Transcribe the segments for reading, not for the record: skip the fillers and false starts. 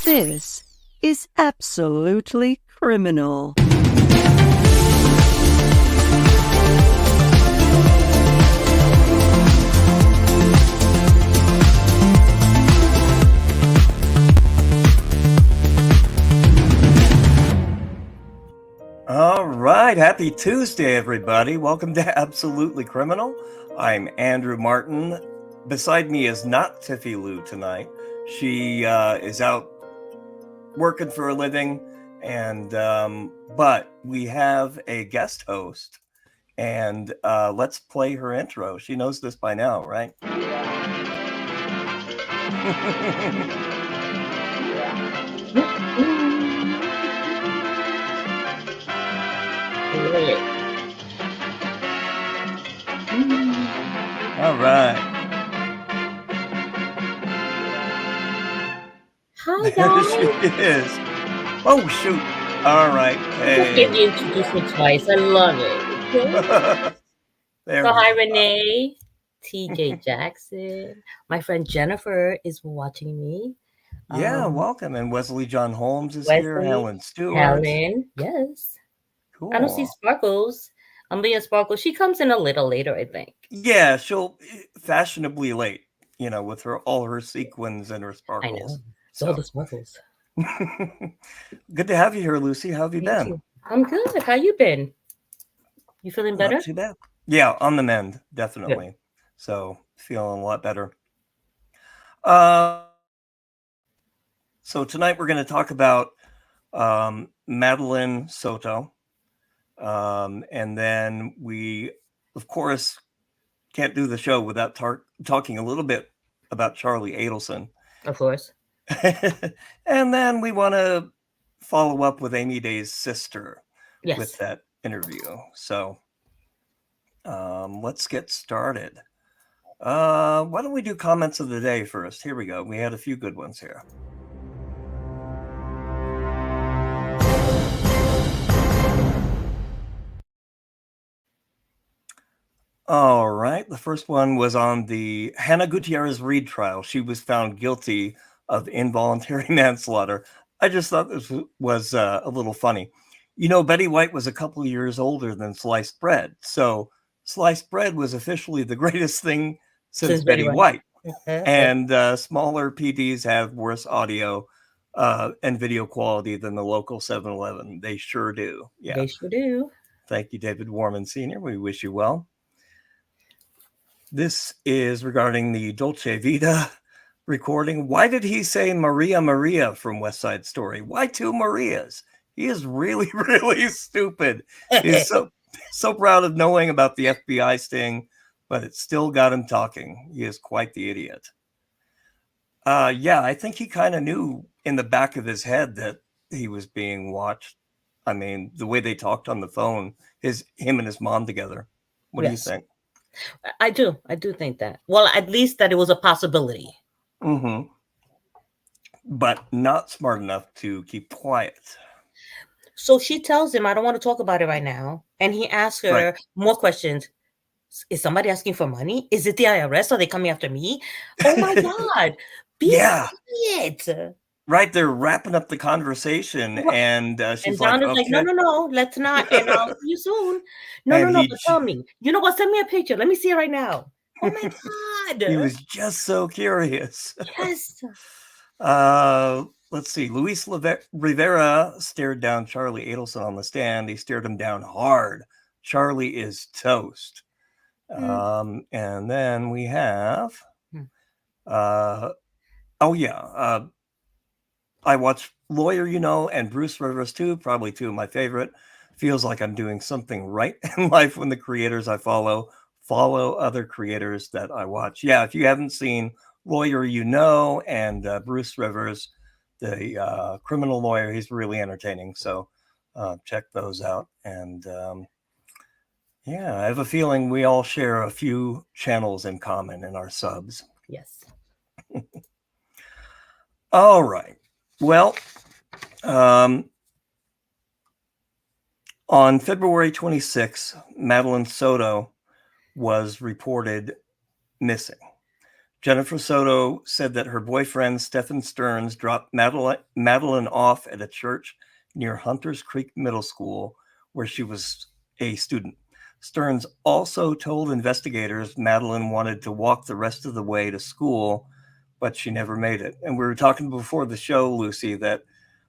This is absolutely criminal. All right, happy Tuesday, everybody. Welcome to Absolutely Criminal. I'm Andrew Martin. Beside me is not Tiffie Lou tonight. She is out working for a living, and but we have a guest host, and let's play her intro. She knows this by now, right? All right. Hi, There guys. she is. Oh, shoot. All right. Hey. Just you introduced me twice. I love it. There So, we hi, go. Renee, TJ Jackson. My friend Jennifer is watching me. Yeah, welcome. And Wesley John Holmes is here. Wesley, Helen Stewart. Helen, yes. Cool. I don't see Sparkles. Leah Sparkles. She comes in a little later, I think. Yeah, she'll fashionably late, you know, with all her sequins and her sparkles. I know. So the Sparkles. Good to have you here, Lucy. How have you been? You. I'm good. How you been? You feeling better? Not too bad. Yeah, on the mend, definitely. Good. So feeling a lot better. So tonight we're going to talk about Madeline Soto. And then we, of course, can't do the show without talking a little bit about Charlie Adelson. Of course. And then we want to follow up with Amy Day's sister with that interview. So let's get started. Why don't we do comments of the day first? Here we go. We had a few good ones here. All right. The first one was on the Hannah Gutierrez Reed trial. She was found guilty of involuntary manslaughter. I just thought this was a little funny. You know, Betty White was a couple of years older than sliced bread. So sliced bread was officially the greatest thing since Betty White. And smaller PDs have worse audio and video quality than the local 7-Eleven. They sure do. Yeah, they sure do. Thank you, David Warman Sr. We wish you well. This is regarding the Dolce Vita recording. Why did he say Maria Maria from West Side Story? Why two Marias? He is really, really stupid. He's so proud of knowing about the FBI sting, but it still got him talking. He is quite the idiot. Yeah, I think he kind of knew in the back of his head that he was being watched. I mean, the way they talked on the phone, him and his mom together. What do you think? I do think that. Well, at least that it was a possibility. Mm-hmm. But not smart enough to keep quiet. So she tells him, I don't want to talk about it right now. And he asks her more questions. Is somebody asking for money? Is it the IRS? Are they coming after me? Oh my God. Be quiet. Right, they're wrapping up the conversation, and she's like, Donna's like, no, let's not, and I'll see you soon. No, but tell me. You know what? Send me a picture. Let me see it right now. Oh my God. He was just so curious. Yes. Let's see. Luis Rivera stared down Charlie Adelson on the stand. He stared him down hard. Charlie is toast. And then we have, I watched Lawyer, You Know, and Bruce Rivers too, probably two of my favorite. Feels like I'm doing something right in life when the creators I follow other creators that I watch. Yeah, if you haven't seen Lawyer, You Know, and Bruce Rivers, the criminal lawyer, he's really entertaining. So check those out. And yeah, I have a feeling we all share a few channels in common in our subs. Yes. All right. Well, on February 26th, Madeline Soto was reported missing. Jennifer Soto said that her boyfriend, Stephan Sterns, dropped Madeline off at a church near Hunters Creek Middle School, where she was a student. Sterns also told investigators Madeline wanted to walk the rest of the way to school, but she never made it. And we were talking before the show, Lucy, that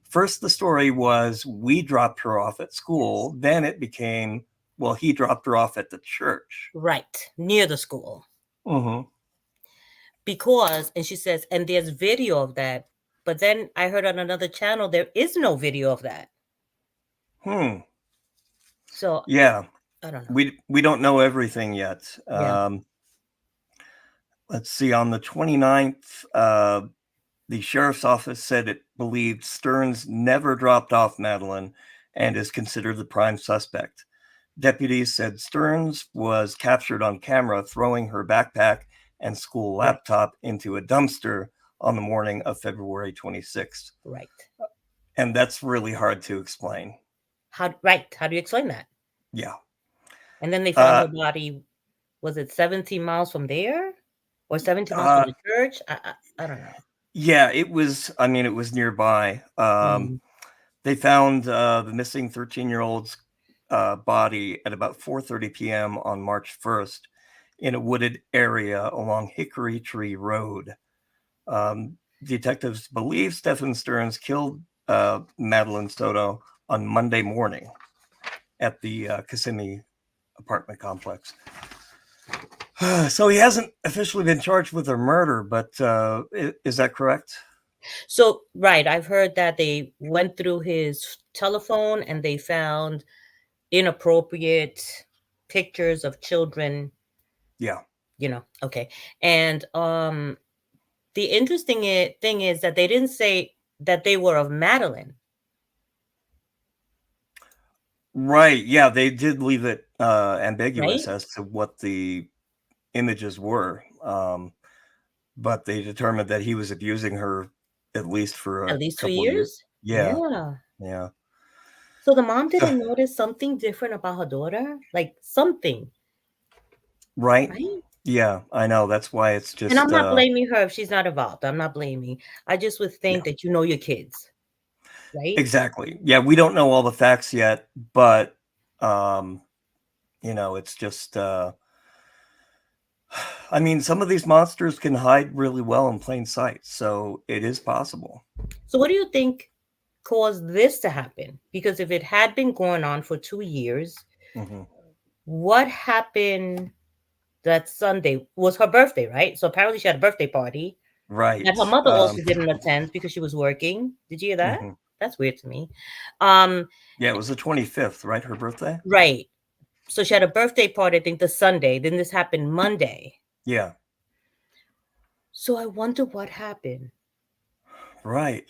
first the story was we dropped her off at school. Yes. Then it became, well, he dropped her off at the church. Right, near the school. Mm-hmm. Because, and she says, and there's video of that. But then I heard on another channel, there is no video of that. So yeah, I don't know. We don't know everything yet. Yeah. Let's see, on the 29th, the sheriff's office said it believed Sterns never dropped off Madeline and is considered the prime suspect. Deputies said Sterns was captured on camera throwing her backpack and school laptop into a dumpster on the morning of February 26th. Right. And that's really hard to explain. How do you explain that? Yeah. And then they found her body, was it 17 miles from there? Or 17 miles from the church? I don't know. Yeah, it was nearby. They found the missing 13-year-old's body at about 4:30 p.m. on March 1st in a wooded area along Hickory Tree Road. Detectives believe Stephan Sterns killed Madeline Soto on Monday morning at the Kissimmee apartment complex. So he hasn't officially been charged with a murder, but is that correct? So, right. I've heard that they went through his telephone and they found inappropriate pictures of children. Yeah. Okay. And the interesting thing is that they didn't say that they were of Madeline. Right. Yeah, they did leave it ambiguous, right, as to what the images were. But they determined that he was abusing her at least for a couple 2 years. Yeah. So the mom didn't notice something different about her daughter, like something. Right? Yeah, I know. That's why it's just. And I'm not blaming her if she's not involved. I'm not blaming. I just would think that you know your kids, right? Exactly. Yeah, we don't know all the facts yet, but it's just. I mean, some of these monsters can hide really well in plain sight, so it is possible. So what do you think caused this to happen? Because if it had been going on for 2 years, what happened that Sunday? Was her birthday, right? So apparently she had a birthday party. Right. And her mother also didn't attend because she was working. Did you hear that? That's weird to me. Yeah, it was the 25th, right? Her birthday? Right. So she had a birthday party, I think, the Sunday. Then this happened Monday. Yeah. So I wonder what happened. Right.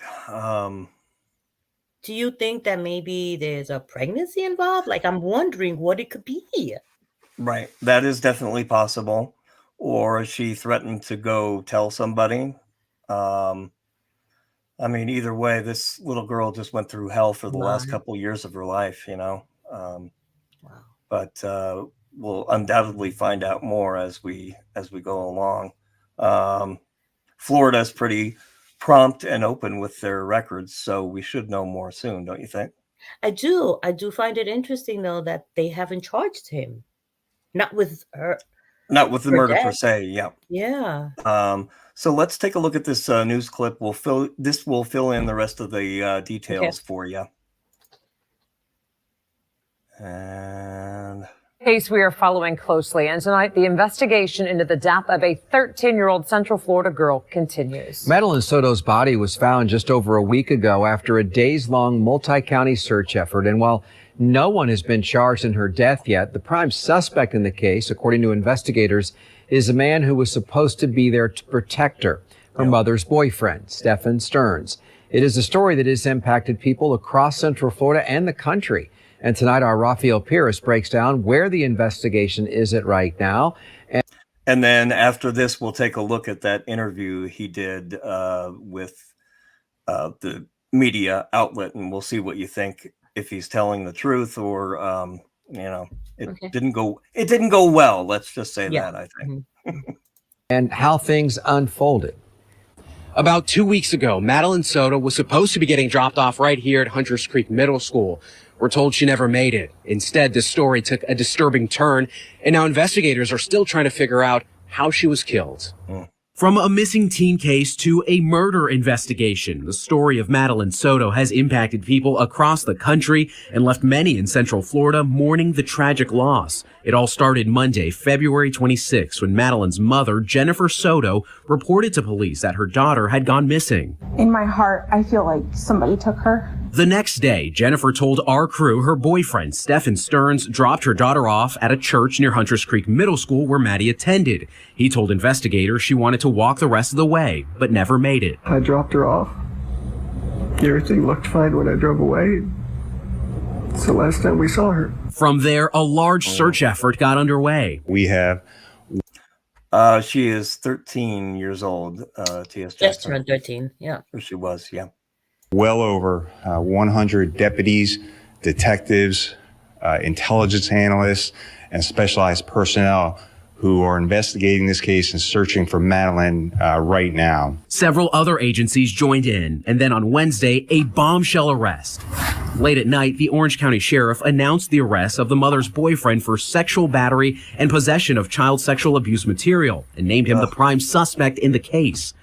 Do you think that maybe there's a pregnancy involved? Like, I'm wondering what it could be. Right. That is definitely possible. Or she threatened to go tell somebody. I mean, either way, this little girl just went through hell for the last couple of years of her life, Wow. But we'll undoubtedly find out more as we go along. Florida's pretty prompt and open with their records, so we should know more soon, don't you think? I do find it interesting, though, that they haven't charged him. Not with her. Not with the murder death. Per se, yeah. Yeah. So let's take a look at this news clip. This will fill in the rest of the details for you. And case we are following closely, and tonight the investigation into the death of a 13-year-old Central Florida girl continues. Madeline Soto's body was found just over a week ago after a days-long multi-county search effort, and while no one has been charged in her death yet, the prime suspect in the case, according to investigators, is a man who was supposed to be there to protect her, her mother's boyfriend, Stephan Sterns. It is a story that has impacted people across Central Florida and the country. And tonight, our Rafael Pires breaks down where the investigation is at right now. And then after this, we'll take a look at that interview he did with the media outlet, and we'll see what you think, if he's telling the truth or, it didn't go well. Let's just say that, I think. and how things unfolded. About 2 weeks ago, Madeline Soto was supposed to be getting dropped off right here at Hunters Creek Middle School. We're told she never made it. Instead, this story took a disturbing turn, and now investigators are still trying to figure out how she was killed. From a missing teen case to a murder investigation, the story of Madeline Soto has impacted people across the country and left many in Central Florida mourning the tragic loss. It all started Monday, February 26, when Madeline's mother, Jennifer Soto, reported to police that her daughter had gone missing. In my heart, I feel like somebody took her. The next day, Jennifer told our crew her boyfriend, Stephan Sterns, dropped her daughter off at a church near Hunters Creek Middle School where Maddie attended. He told investigators she wanted to walk the rest of the way, but never made it. I dropped her off. Everything looked fine when I drove away. It's the last time we saw her. From there, a large search effort got underway. We have. She is 13 years old, T.S. Just Jackson. turned 13, yeah. Or she was, yeah. Well over 100 deputies, detectives, intelligence analysts, and specialized personnel who are investigating this case and searching for Madeline right now. Several other agencies joined in, and then on Wednesday, a bombshell arrest. Late at night, the Orange County Sheriff announced the arrest of the mother's boyfriend for sexual battery and possession of child sexual abuse material, and named him the prime suspect in the case.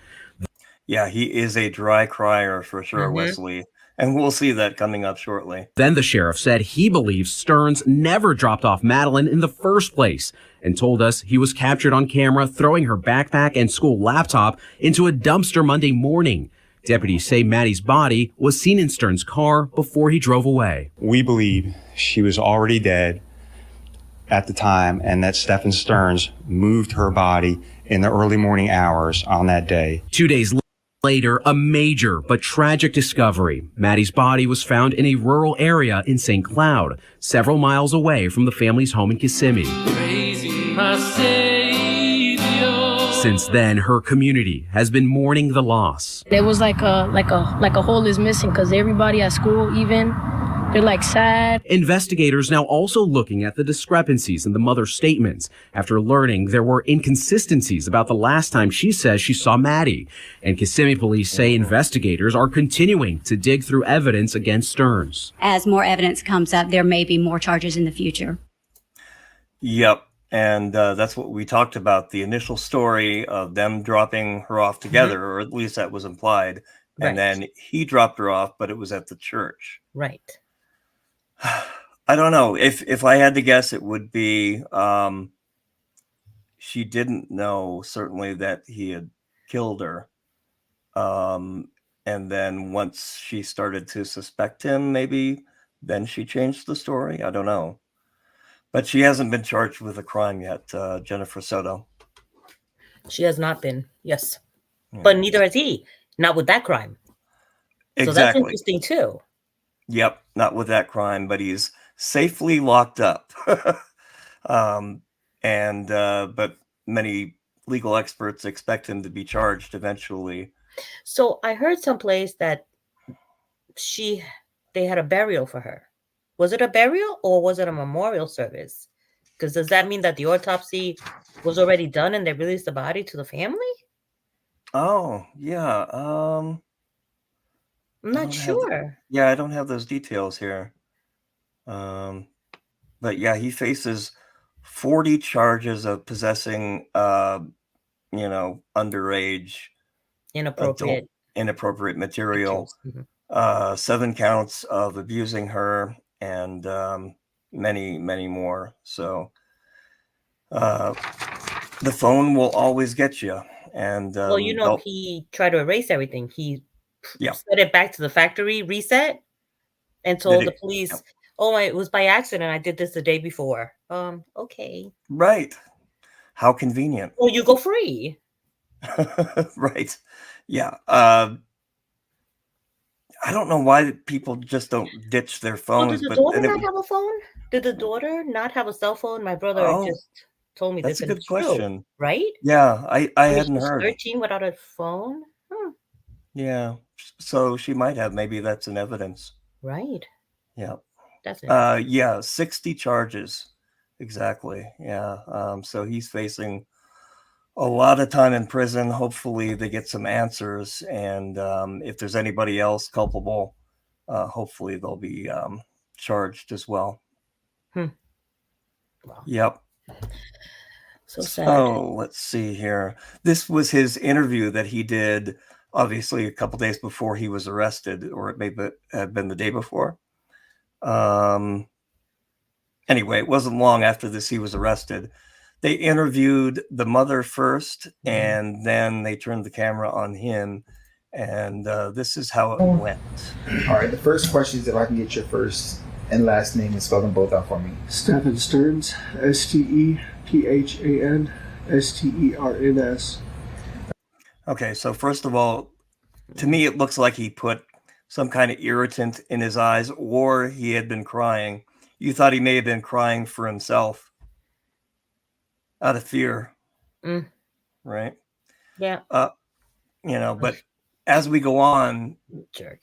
Yeah, he is a dry crier for sure, Wesley. And we'll see that coming up shortly. Then the sheriff said he believes Sterns never dropped off Madeline in the first place and told us he was captured on camera throwing her backpack and school laptop into a dumpster Monday morning. Deputies say Maddie's body was seen in Sterns' car before he drove away. We believe she was already dead at the time and that Stephan Sterns moved her body in the early morning hours on that day. 2 days later, a major but tragic discovery. Maddie's body was found in a rural area in St. Cloud, several miles away from the family's home in Kissimmee. Since then, her community has been mourning the loss. There was like a hole is missing because everybody at school, even, they're like sad. Investigators now also looking at the discrepancies in the mother's statements after learning there were inconsistencies about the last time she says she saw Maddie. And Kissimmee police say investigators are continuing to dig through evidence against Sterns. As more evidence comes up, there may be more charges in the future. Yep. And that's what we talked about, the initial story of them dropping her off together, or at least that was implied. And then he dropped her off, but it was at the church. Right. I don't know. If I had to guess, it would be she didn't know, certainly, that he had killed her. And then once she started to suspect him, maybe then she changed the story. I don't know. But she hasn't been charged with a crime yet, Jennifer Soto. She has not been, yes. But neither has he. Not with that crime. Exactly. So that's interesting, too. Yep, not with that crime, but he's safely locked up. But many legal experts expect him to be charged eventually. So I heard someplace that they had a burial for her. Was it a burial or was it a memorial service? Because does that mean that the autopsy was already done and they released the body to the family? Oh, yeah. I'm not sure. I don't have those details here. But yeah, he faces 40 charges of possessing, underage, inappropriate material, 7 counts of abusing her, and many, many more. So the phone will always get you. And he tried to erase everything. He set it back to the factory reset and told the police, it was by accident. I did this the day before. Okay. Right. How convenient. Well, you go free. Right. Yeah. I don't know why people just don't ditch their phones. Did the daughter not have a phone? Did the daughter not have a cell phone? My brother just told me this. That's a good question. Right? Yeah, I hadn't heard. 13 without a phone? Yeah. So she might have. Maybe that's an evidence. Right. Yeah. That's it. 60 charges. Exactly. Yeah. So he's facing a lot of time in prison. Hopefully they get some answers. And if there's anybody else culpable, hopefully they'll be charged as well. Wow. Yep. So sad. So let's see here. This was his interview that he did, obviously, a couple days before he was arrested, or it may have been the day before. Anyway, it wasn't long after this he was arrested. They interviewed the mother first, and then they turned the camera on him, and this is how it went. All right, the first question is if I can get your first and last name and spell them both out for me. Stephan Sterns, Stephan Sterns. Okay, so first of all, to me, it looks like he put some kind of irritant in his eyes, or he had been crying. You thought he may have been crying for himself out of fear, right? Yeah. But as we go on, jerk.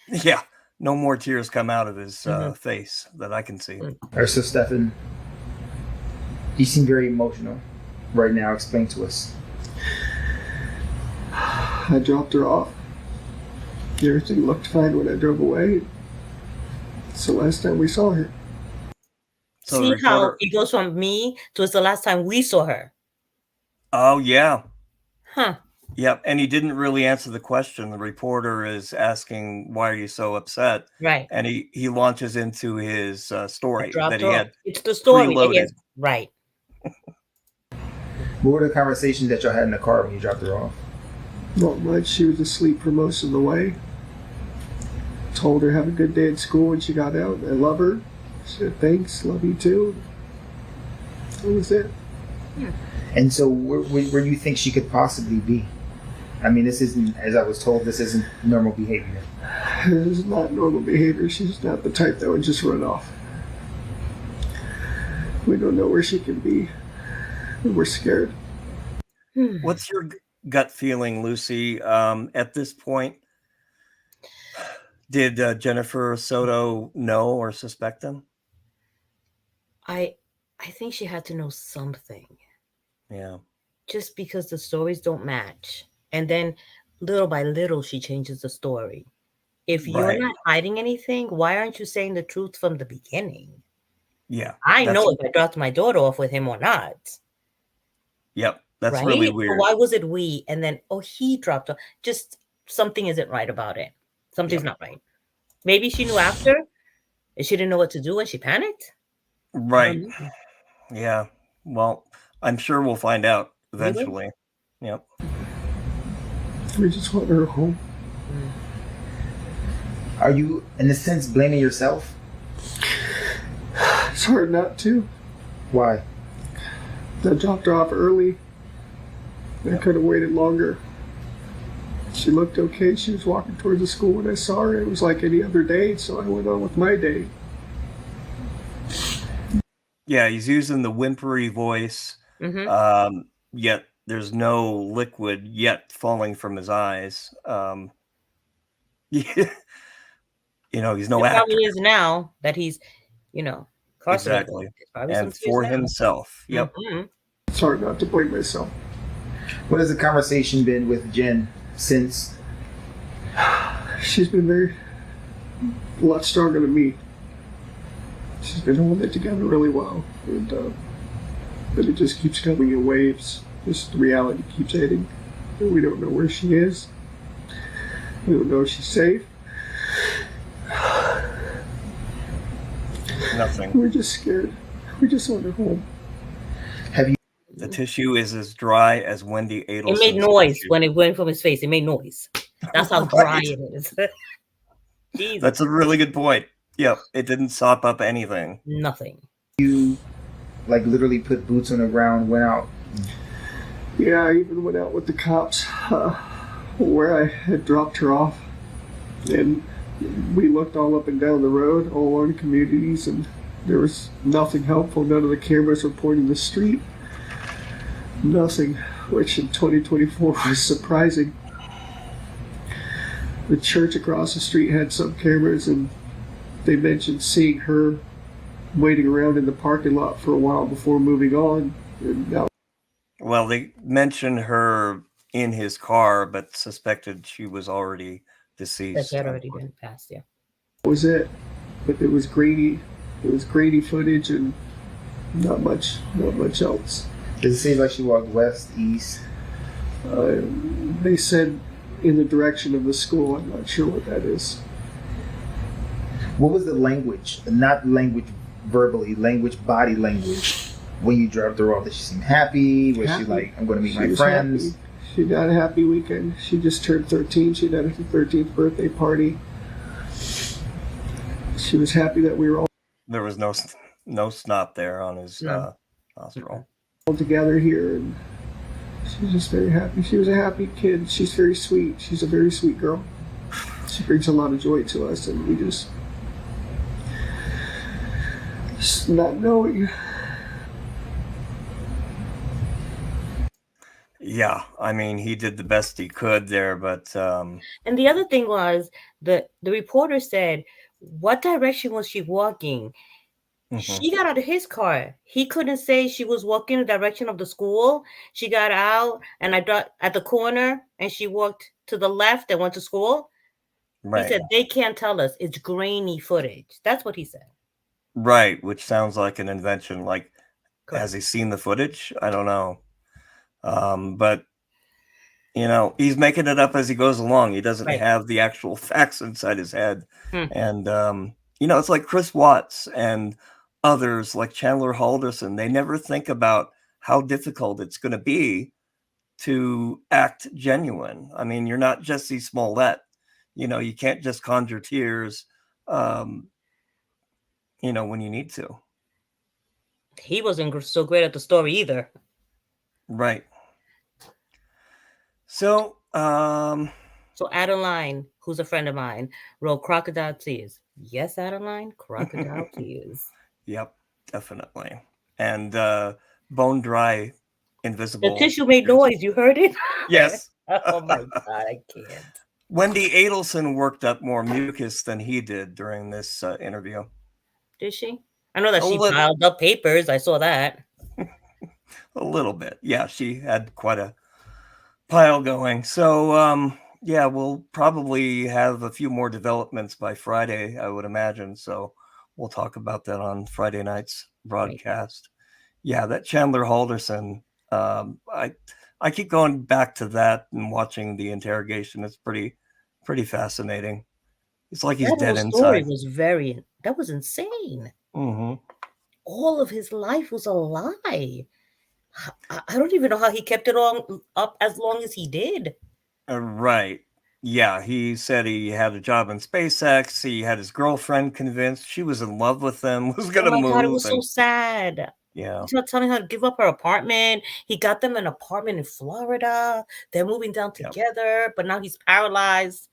Yeah, no more tears come out of his face that I can see. All right, so Stephan, you seem very emotional right now. Explain to us. I dropped her off. Everything looked fine when I drove away. It's the last time we saw her. So see how it goes from me to it's the last time we saw her. Oh, yeah. Huh. Yep, and he didn't really answer the question. The reporter is asking, why are you so upset? Right. And he launches into his story that he had. It's the story. preloaded. Right. What were the conversations that y'all had in the car when you dropped her off? Not much. She was asleep for most of the way. Told her have a good day at school when she got out. I love her. She said thanks, love you too. That was it. Yeah. And so where do you think she could possibly be? I mean, this isn't, as I was told, this isn't normal behavior. This is not normal behavior. She's not the type that would just run off. We don't know where she can be. We're scared. What's your gut feeling, Lucy, at this point? Did Jennifer Soto know or suspect him? I think she had to know something. Yeah. Just because the stories don't match. And then little by little, she changes the story. If you're not hiding anything, why aren't you saying the truth from the beginning? Yeah. I know if I dropped my daughter off with him or not. Yep. That's right? really So weird. why was it we? And then, he dropped her. Just something isn't right about it. Something's not right. Maybe she knew after and she didn't know what to do and she panicked. Right. Yeah. Well, I'm sure we'll find out eventually. Yep. We just want her home. Are you, in a sense, blaming yourself? It's hard not to. Why? I dropped her off early. I could have waited longer. She looked okay. She was walking towards the school when I saw her. It was like any other day, so I went on with my day. Yeah, he's using the whimpery voice, yet there's no liquid yet falling from his eyes. He's no It actor. probably is now that he's, incarcerated. Exactly. Probably And some for tears now. himself. Yep. It's hard not to blame myself. What has the conversation been with Jen since? She's been a lot stronger than me. She's been holding it together really well. And, but it just keeps coming in waves. Just the reality keeps hitting. And we don't know where she is. We don't know if she's safe. Nothing. We're just scared. We just want her home. The tissue is as dry as Wendy Adelson. It made noise when it went from his face. It made noise. That's how dry it is. Jesus. That's a really good point. Yep. It didn't sop up anything. Nothing. You, literally put boots on the ground, went out. Yeah, I even went out with the cops where I had dropped her off. And we looked all up and down the road, all along the communities, and there was nothing helpful. None of the cameras were pointing the street. Nothing, which in 2024 was surprising. The church across the street had some cameras, and they mentioned seeing her waiting around in the parking lot for a while before moving on. And now, Well, they mentioned her in his car, but suspected she was already deceased. That she had already been passed, yeah. That was it. But it was grainy. It was grainy footage and not much else. Does it seem like she walked west, east? They said in the direction of the school. I'm not sure what that is. What was the language? Not language verbally, body language. When you dropped her off, did she seem happy? Was she like, I'm going to meet my friends? Happy. She got a happy weekend. She just turned 13. She had her 13th birthday party. She was happy that we were all. There was no snot there on his nostril. All together here, and she's just very happy. She was a happy kid. She's very sweet. She's a very sweet girl. She brings a lot of joy to us, and we just not knowing. Yeah, I mean, he did the best he could there, but and the other thing was the reporter said, what direction was she walking? She got out of his car. He couldn't say she was walking in the direction of the school. She got out, and I got at the corner, and she walked to the left and went to school. Right. He said they can't tell us. It's grainy footage. That's what he said. Right, which sounds like an invention. Like, correct. Has he seen the footage? I don't know. But you know, he's making it up as he goes along. He doesn't have the actual facts inside his head. And you know, it's like Chris Watts and others like Chandler Halderson. They never think about how difficult it's going to be to act genuine. I mean, you're not Jesse Smollett. You know, you can't just conjure tears, you know, when you need to. He wasn't so great at the story either. Right. So, so Adeline, who's a friend of mine, wrote crocodile tears. Yes, Adeline, crocodile tears. Yep, definitely. And bone dry, invisible. The tissue made noise. You heard it? Yes. Oh my God, I can't. Wendy Adelson worked up more mucus than he did during this interview. Did she? I know that she piled up papers. I saw that. A little bit. Yeah, she had quite a pile going. So, yeah, we'll probably have a few more developments by Friday, I would imagine. So we'll talk about that on Friday night's broadcast. Right. Yeah, that Chandler Halderson, I keep going back to that and watching the interrogation. It's pretty fascinating. It's like he's dead inside. Story was that was insane. All of his life was a lie. I don't even know how he kept it all up as long as he did. Right. Yeah, he said he had a job in SpaceX. He had his girlfriend convinced she was in love with him, was going to move. God, it was so sad. Yeah. He's not telling her to give up her apartment. He got them an apartment in Florida. They're moving down together, but now he's paralyzed.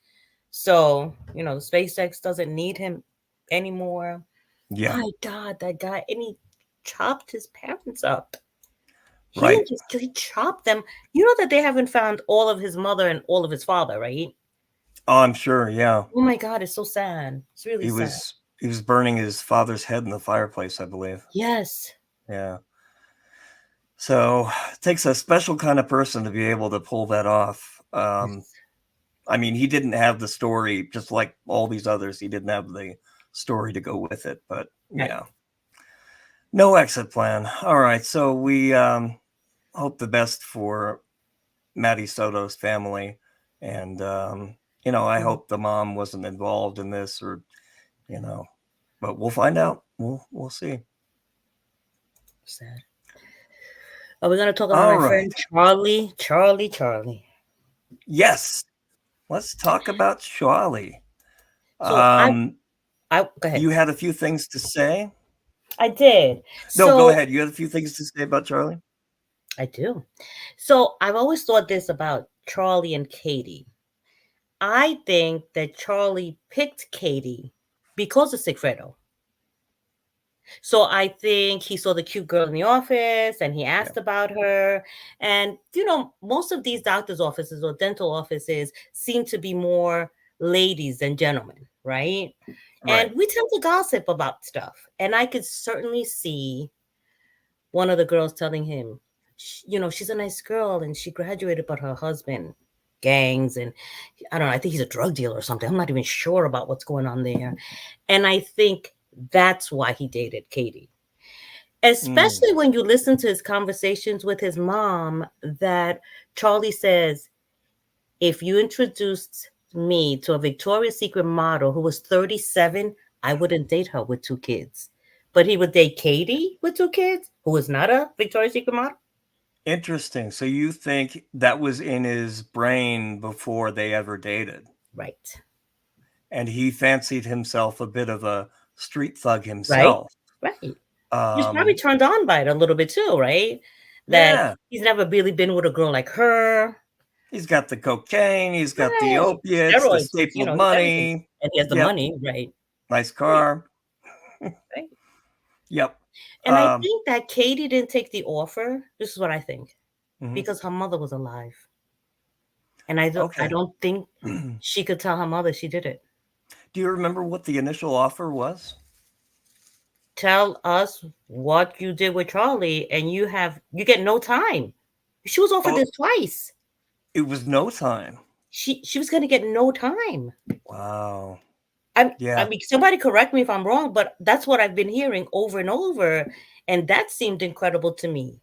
So, you know, SpaceX doesn't need him anymore. Yeah. My God, that guy. And he chopped his parents up. Right. He chopped them. You know that they haven't found all of his mother and all of his father, right? Oh, I'm sure. Yeah. Oh my God, it's so sad. It's really sad. He was burning his father's head in the fireplace, I believe. Yes. Yeah. So it takes a special kind of person to be able to pull that off. I mean, he didn't have the story, just like all these others. He didn't have the story to go with it, but yeah. No exit plan. All right. So we hope the best for Maddie Soto's family. And, you know, I hope the mom wasn't involved in this or, you know, but we'll find out. We'll see. Sad. Are we going to talk about my friend Charlie? Yes. Let's talk about Charlie. So go ahead. You had a few things to say? I did. No, go ahead. You had a few things to say about Charlie? I do. So I've always thought this about Charlie and Katie. I think that Charlie picked Katie because of Sigfredo. So I think he saw the cute girl in the office and he asked about her. And, you know, most of these doctor's offices or dental offices seem to be more ladies than gentlemen, right? And we tend to gossip about stuff. And I could certainly see one of the girls telling him, she's a nice girl and she graduated, but her husband, gangs, and I don't know, I think he's a drug dealer or something. I'm not even sure about what's going on there. And I think that's why he dated Katie. Especially when you listen to his conversations with his mom, that Charlie says, if you introduced me to a Victoria's Secret model who was 37, I wouldn't date her with 2 kids. But he would date Katie with 2 kids, who was not a Victoria's Secret model? Interesting. So you think that was in his brain before they ever dated? Right. And he fancied himself a bit of a street thug himself. Right. He's probably turned on by it a little bit too, right? That he's never really been with a girl like her. He's got the cocaine, he's got the opiates, steroids, the staple money. And he has the money, right? Nice car. Right. Yep. And I think that Katie didn't take the offer. This is what I think. Mhm. Because her mother was alive. And I don't think she could tell her mother she did it. Do you remember what the initial offer was? Tell us what you did with Charlie, and you get no time. She was offered this twice. It was no time. She was going to get no time. Wow. I mean, somebody correct me if I'm wrong, but that's what I've been hearing over and over, and that seemed incredible to me.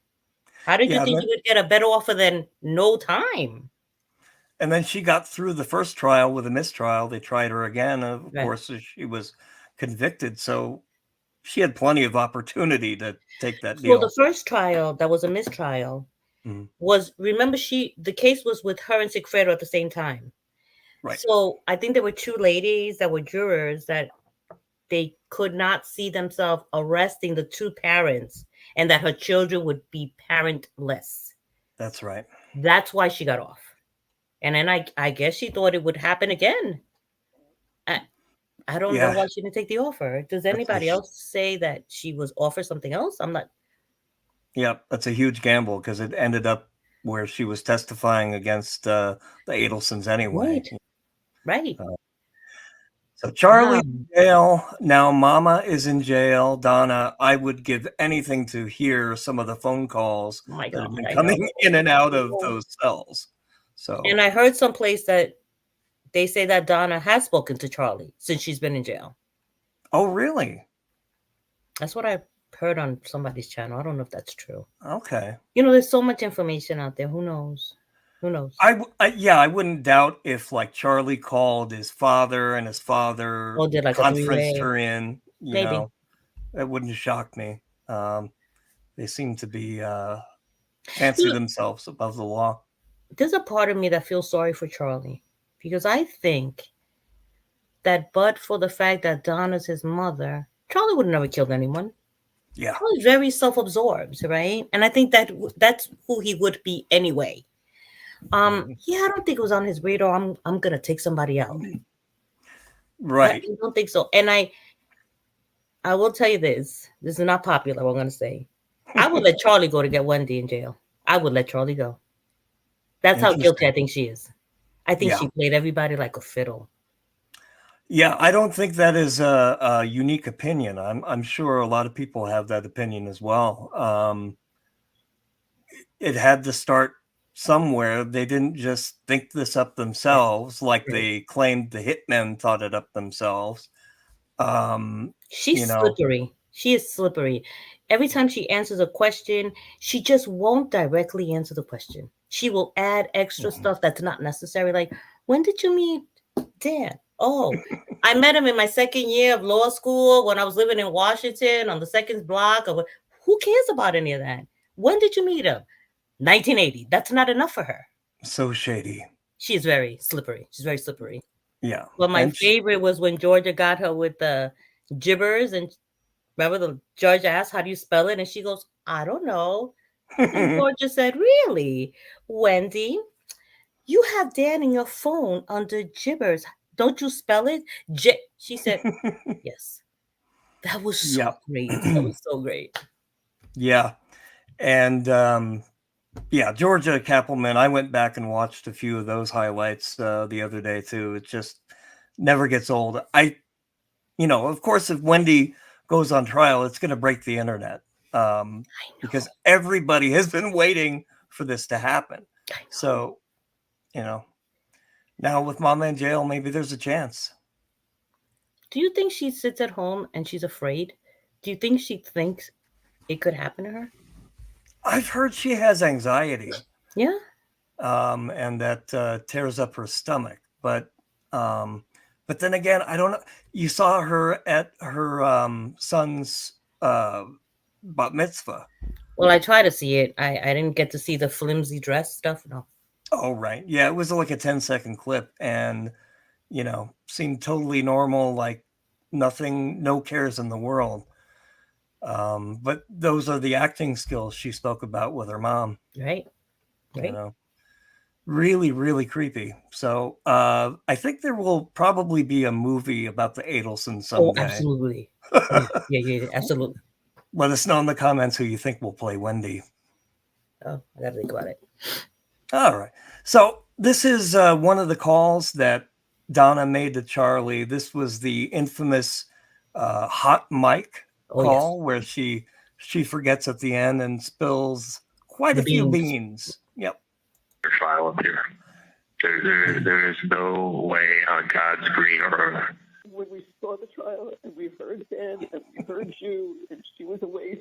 How did you think you would get a better offer than no time? And then she got through the first trial with a mistrial. They tried her again. Of course, she was convicted. So she had plenty of opportunity to take that deal. Well, the first trial, that was a mistrial, was, remember, the case was with her and Sigfredo at the same time. Right. So I think there were 2 ladies that were jurors that they could not see themselves arresting the 2 parents and that her children would be parentless. That's right. That's why she got off. And then I guess she thought it would happen again. I don't know why she didn't take the offer. Does anybody else say that she was offered something else? I'm not. Yep, that's a huge gamble because it ended up where she was testifying against the Adelsons anyway. Right. So Charlie's in jail. Now Mama is in jail. Donna, I would give anything to hear some of the phone calls that have been coming in and out of those cells. So, and I heard someplace that they say that Donna has spoken to Charlie since she's been in jail. Oh, really? That's what I heard on somebody's channel. I don't know if that's true. Okay. There's so much information out there. Who knows? Who knows? I wouldn't doubt if like Charlie called his father and his father did like conferenced her in. Maybe. That wouldn't shock me. They seem to be fancy themselves above the law. There's a part of me that feels sorry for Charlie because I think that but for the fact that Donna's his mother, Charlie would have never killed anyone. Yeah. Charlie's very self-absorbed, right? And I think that's who he would be anyway. I don't think it was on his radar. I'm gonna take somebody out. Right. I don't think so. And I will tell you this. This is not popular, I'm gonna say. I would let Charlie go to get Wendy in jail. I would let Charlie go. That's how guilty I think she is. I think she played everybody like a fiddle. Yeah, I don't think that is a unique opinion. I'm sure a lot of people have that opinion as well. It had to start somewhere. They didn't just think this up themselves, like they claimed the hitmen thought it up themselves. She's slippery. She is slippery. Every time she answers a question, she just won't directly answer the question. She will add extra stuff that's not necessary. Like, when did you meet Dan? Oh, I met him in my second year of law school when I was living in Washington on the second block. Who cares about any of that? When did you meet him? 1980. That's not enough for her. So shady. She is very slippery. She's very slippery. Yeah. But my favorite was when Georgia got her with the gibbers, and remember the judge asked, "How do you spell it?" And she goes, "I don't know." And Georgia said, "Really, Wendy? You have Dan in your phone under gibbers. Don't you spell it?" She said, "Yes." That was so great. That was so great. Yeah. And Georgia Kappelman, I went back and watched a few of those highlights the other day too. It just never gets old. Of course, if Wendy goes on trial, it's going to break the internet. because everybody has been waiting for this to happen. So, now with Mama in jail, maybe there's a chance. Do you think she sits at home and she's afraid? Do you think she thinks it could happen to her? I've heard she has anxiety. Yeah. And that tears up her stomach. But then again, I don't know. You saw her at her son's bat mitzvah. Well, I try to see it. I didn't get to see the flimsy dress stuff. No. Oh, right. Yeah, it was like a 10-second clip and, seemed totally normal, like nothing, no cares in the world. But those are the acting skills she spoke about with her mom. Right. Really, really creepy. So I think there will probably be a movie about the Adelson someday. Oh, absolutely. Yeah, absolutely. Let us know in the comments who you think will play Wendy. Oh, I gotta think about it. All right. So this is one of the calls that Donna made to Charlie. This was the infamous hot mic call where she forgets at the end and spills quite a few beans. Yep. Trial up here. There is no way on God's green earth. When we saw the trial and we heard Ben and we heard you and she was away,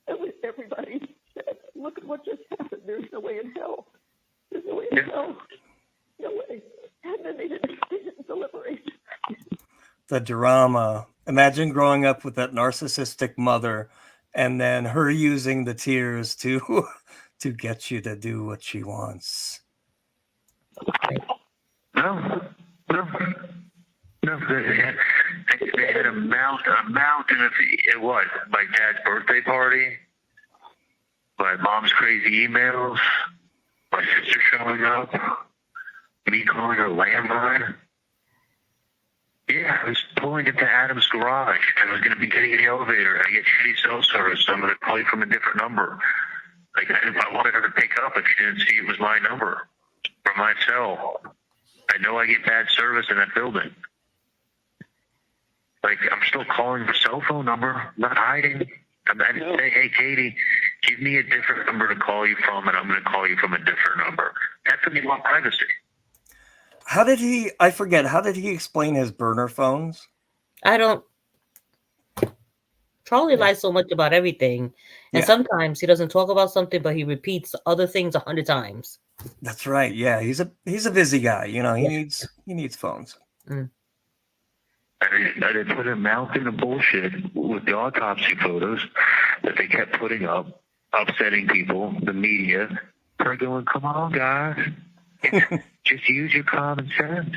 and everybody said, "Look at what just happened. There's no way in hell. There's no way in hell. No way." And then they didn't deliberate. The drama. Imagine growing up with that narcissistic mother and then her using the tears to get you to do what she wants. No. They had a mountain of it was my dad's birthday party, my mom's crazy emails, my sister showing up, me calling her landline. Yeah, I was pulling into Adam's garage. I was going to be getting in the elevator. I get shitty cell service, so I'm going to call you from a different number. Like, I wanted her to pick up, but she didn't see it was my number from my cell. I know I get bad service in that building. Like, I'm still calling her cell phone number. I'm not hiding. I didn't say, "Hey, Katie, give me a different number to call you from, and I'm going to call you from a different number." That's when you want privacy. How did he explain his burner phones? Charlie lies so much about everything. And sometimes he doesn't talk about something, but he repeats other things 100 times. That's right. Yeah, he's a busy guy. He needs phones. Mm. I did put a mountain of bullshit with the autopsy photos that they kept putting up, upsetting people, the media. They're going, "Come on, guys. Just use your common sense."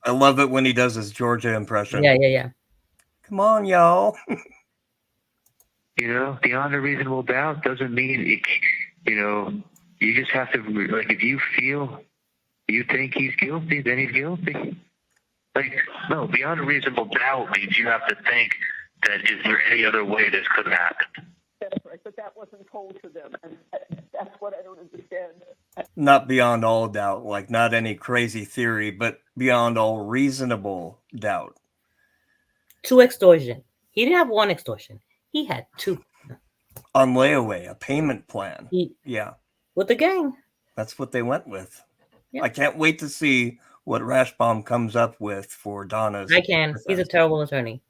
I love it when he does his Georgia impression. Yeah. Come on, y'all. Beyond a reasonable doubt doesn't mean, you just have to, like, if you think he's guilty, then he's guilty. Like, no, beyond a reasonable doubt means you have to think that, is there any other way this could have happened? That's right, but that wasn't told to them, and that's what I don't understand. Not beyond all doubt, like not any crazy theory, but beyond all reasonable doubt. 2 extortion. He didn't have 1 extortion. He had 2. On layaway, a payment plan. With the gang. That's what they went with. Yeah. I can't wait to see what Rashbaum comes up with for Donna's. I can. He's a terrible attorney.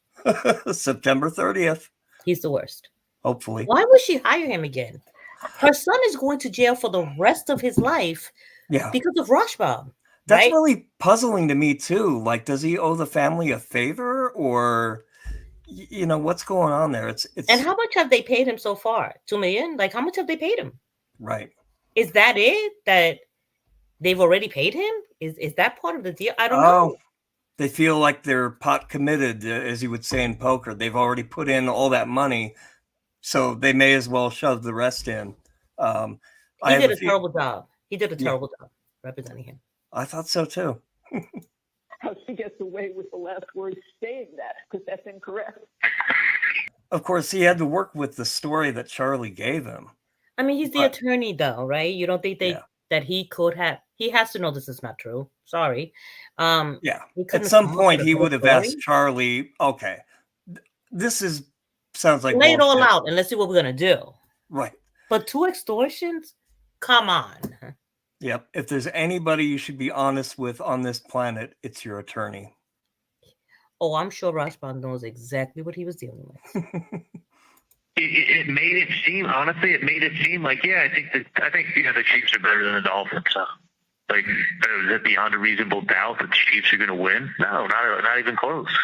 September 30th. He's the worst. Hopefully. Why would she hire him again? Her son is going to jail for the rest of his life because of Rashbaum. That's really puzzling to me too. Like, does he owe the family a favor, or what's going on there? It's And how much have they paid him so far? $2 million? Like, how much have they paid him? Right. Is that it? That they've already paid him? Is that part of the deal? I don't know. They feel like they're pot committed, as you would say in poker. They've already put in all that money, so they may as well shove the rest in. He did a terrible job. He did a terrible job representing him. I thought so too. How she gets away with the last word saying that, because that's incorrect. Of course, he had to work with the story that Charlie gave him. I mean, he's the attorney, though, right? You don't think that he could have? He has to know this is not true. Sorry. At some point, he would have asked Charlie, "Okay, this is sounds like lay it all bullshit. out and let's see what we're gonna do. Right. But 2 extortions? Come on. Yep. If there's anybody you should be honest with on this planet, it's your attorney. Oh, I'm sure Rashbond knows exactly what he was dealing with. It made it seem, honestly, like, yeah, I think the Chiefs are better than the Dolphins. So, like, is it beyond a reasonable doubt that the Chiefs are going to win? No, not even close.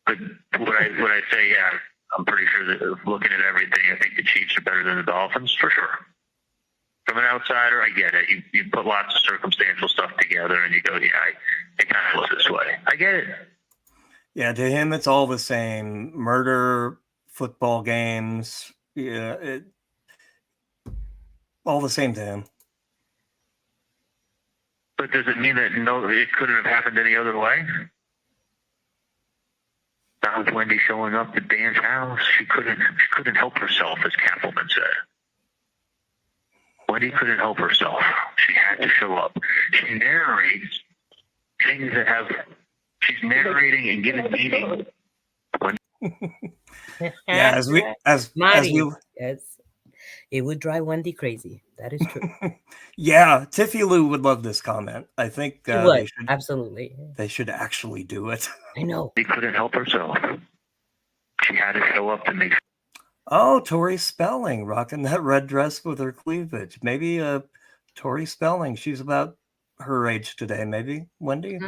But would I say, yeah, I'm pretty sure that looking at everything, I think the Chiefs are better than the Dolphins for sure. From an outsider, I get it. You put lots of circumstantial stuff together and you go, yeah, it kind of looks this way. I get it. Yeah, to him, it's all the same. Murder, football games, yeah, all the same to him. But does it mean that it couldn't have happened any other way? Not with Wendy showing up at Dan's house. She couldn't help herself, as Kappelman said. Wendy couldn't help herself. She had to show up. She narrates things that have. She's narrating and giving meaning. Yeah, as we yes, it would drive Wendy crazy. That is true. Yeah, Tiffie Lou would love this comment. I think they should, absolutely. They should actually do it. I know. She couldn't help herself. She had to show up to make. Oh, Tori Spelling rocking that red dress with her cleavage. Maybe Tori Spelling. She's about her age today. Maybe Wendy,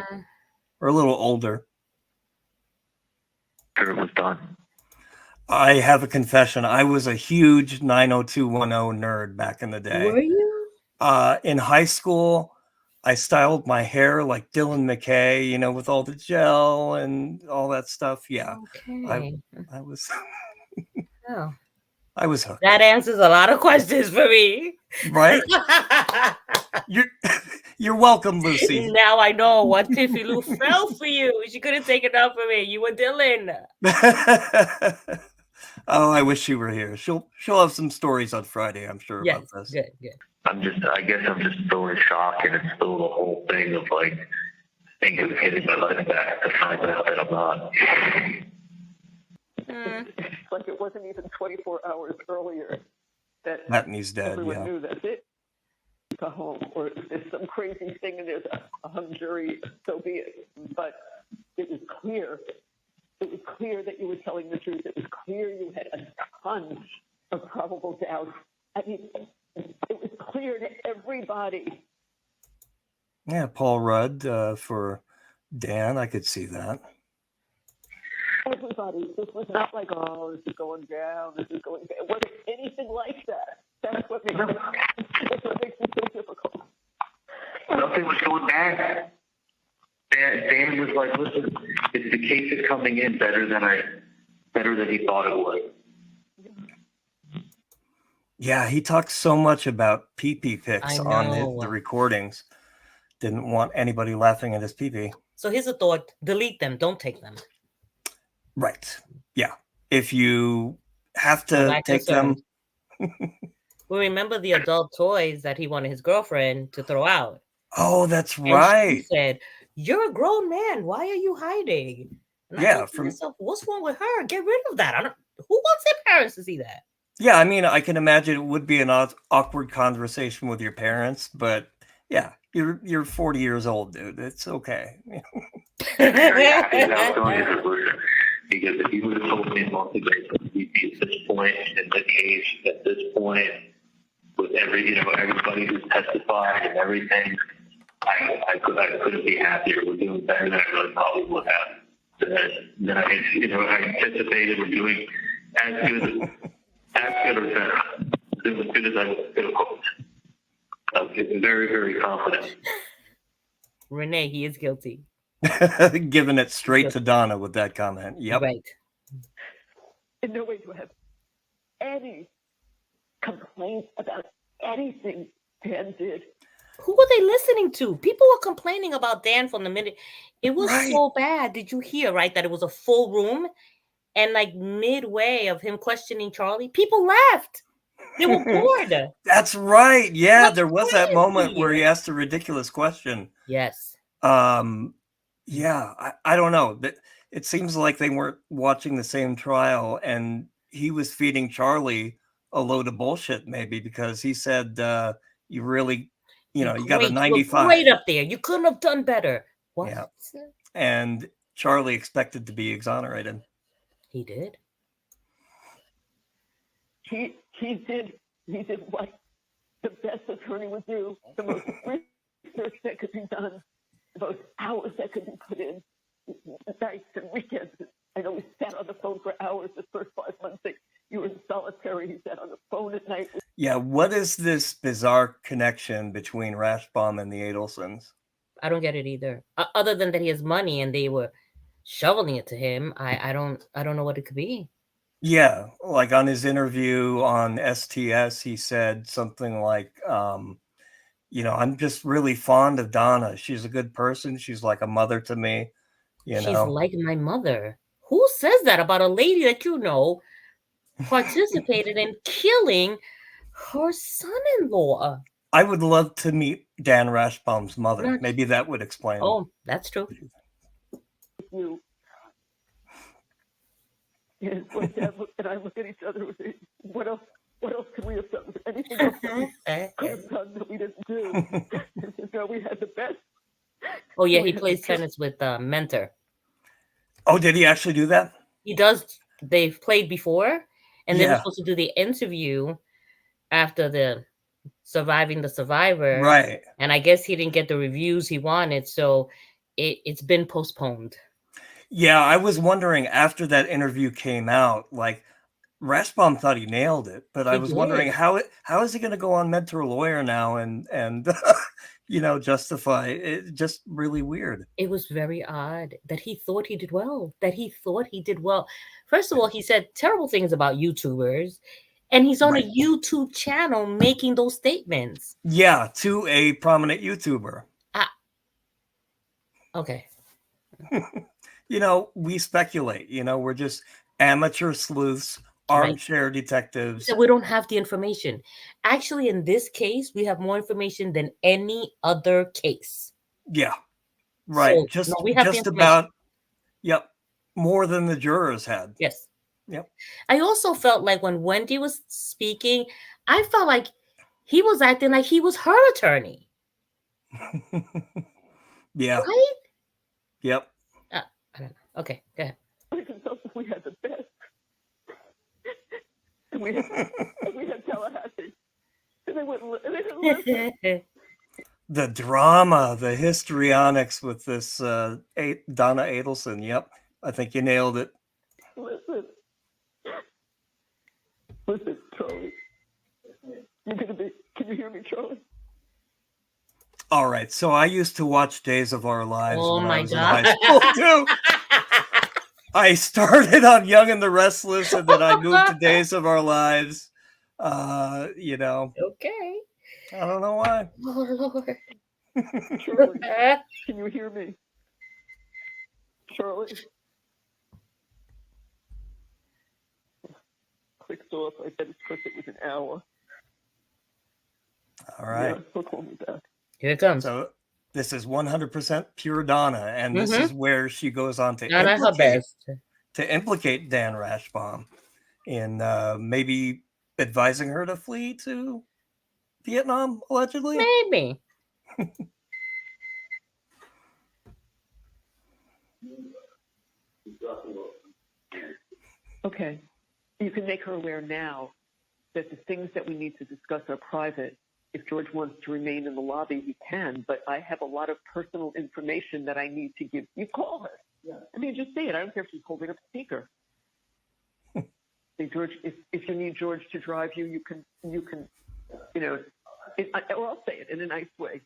or a little older. Sure, it was done. I have a confession. I was a huge 90210 nerd back in the day. Were you? In high school, I styled my hair like Dylan McKay, with all the gel and all that stuff. Yeah. Okay. I was Oh. I was hooked. That answers a lot of questions for me. Right? You're welcome, Lucy. Now I know what Tiffie Lou fell for you. She couldn't take it out for me. You were Dylan. Oh, I wish she were here. She'll have some stories on Friday, I'm sure, about this. Good. I guess I'm just still in shock, and it's still the whole thing of like thinking of hitting my life back to find out that I'm not. It's like it wasn't even 24 hours earlier that he's dead. Everyone knew that's it. Go home, or if some crazy thing and there's a hung jury, so be it. But it was clear. It was clear that you were telling the truth. It was clear you had a ton of probable doubt. I mean, it was clear to everybody. Yeah, Paul Rudd for Dan. I could see that. Everybody. This was not like, oh, this is going down. This is going down. It wasn't anything like that. That's what makes it so difficult. Nothing was going bad. Dan was like, listen, the case is coming in better than he thought it would. Yeah, he talked so much about pee-pee pics on the recordings. Didn't want anybody laughing at his pee-pee. So here's a thought. Delete them. Don't take them. Right. Yeah. If you have to take them. Well, remember the adult toys that he wanted his girlfriend to throw out. Oh, that's right. She said, "You're a grown man. Why are you hiding?" And I thought to myself, what's wrong with her? Get rid of that. Who wants their parents to see that? Yeah, I mean, I can imagine it would be an awkward conversation with your parents, but yeah, you're 40 years old, dude. It's okay. Because if you would have told me a month ago that we'd be at this point in the case, at this point, with everybody who's testified and everything, I couldn't be happier. We're doing better than I really probably would have. Then I anticipated we're doing as good or better, as good as I could have hoped. I'm very, very confident. Renee, he is guilty. Giving it straight to Donna with that comment. Yep. Right. In no way do I have any complaints about anything Dan did. Who were they listening to? People were complaining about Dan from the minute. It was so bad. Did you hear, right, that it was a full room? And like midway of him questioning Charlie, people left. They were bored. That's right. Yeah, there was that moment where he asked a ridiculous question. Yes. Yeah, I don't know. it seems like they weren't watching the same trial, and he was feeding Charlie a load of bullshit, maybe, because he said, you really, you got a 95. Great up there. You couldn't have done better. What? Yeah. And Charlie expected to be exonerated. He did. He did what the best attorney would do, the most research that could be done, the most hours that could be put in, nights and weekends. I know he sat on the phone for hours the first 5 months that you were in solitary. He sat on the phone at night. Yeah, what is this bizarre connection between Rashbaum and the Adelsons? I don't get it either. Other than that he has money and they were shoveling it to him, I don't know what it could be. Yeah, like on his interview on STS, he said something like, I'm just really fond of Donna. She's a good person. She's like a mother to me. She's like my mother. Who says that about a lady that participated in killing her son-in-law? I would love to meet Dan Rashbaum's mother. Maybe that would explain. Oh, that's true. You. And my dad and I look at each other and say, what else could we have done? Anything else that we could have done that we didn't do? No, we had the best. Oh, yeah, he plays tennis with Mentor. Oh, did he actually do that? He does. They've played before, and they were supposed to do the interview after the Surviving the Survivor. Right. And I guess he didn't get the reviews he wanted, so it's been postponed. Yeah, I was wondering after that interview came out, like Rashbaum thought he nailed it, but I was wondering how is he going to go on Mentor Lawyer now and justify it? Just really weird. It was very odd that he thought he did well. First of all, he said terrible things about YouTubers, and he's on a YouTube channel making those statements. Yeah, to a prominent YouTuber. Okay. We speculate. We're just amateur sleuths, armchair detectives. So we don't have the information. Actually, in this case, we have more information than any other case. Yeah, right. So, More than the jurors had. Yes. Yep. I also felt like when Wendy was speaking, I felt like he was acting like he was her attorney. Yeah. Right? Yep. I don't know. Okay, go ahead. We had the best. And we had Tallahassee. And they didn't listen. The drama, the histrionics with this Donna Adelson. Yep. I think you nailed it. Listen, Charlie. Can you hear me, Charlie? All right. So I used to watch Days of Our Lives when I was in God. high school too. I started on Young and the Restless, and then I moved to Days of Our Lives. Okay. I don't know why. Oh, Lord. Charlie, can you hear me? Charlie? Clicked off. I bet it's because it was an hour. All right. Yeah, he'll call me back. Here it comes. So this is 100% pure Donna, and this is where she goes on to implicate Dan Rashbaum in maybe advising her to flee to Vietnam, allegedly. Maybe. Okay. You can make her aware now that the things that we need to discuss are private. If George wants to remain in the lobby, he can, but I have a lot of personal information that I need to give. You call her. Yeah. I mean, just say it. I don't care if she's holding up a speaker. Say, George, if you need George to drive you, you can, or I'll say it in a nice way.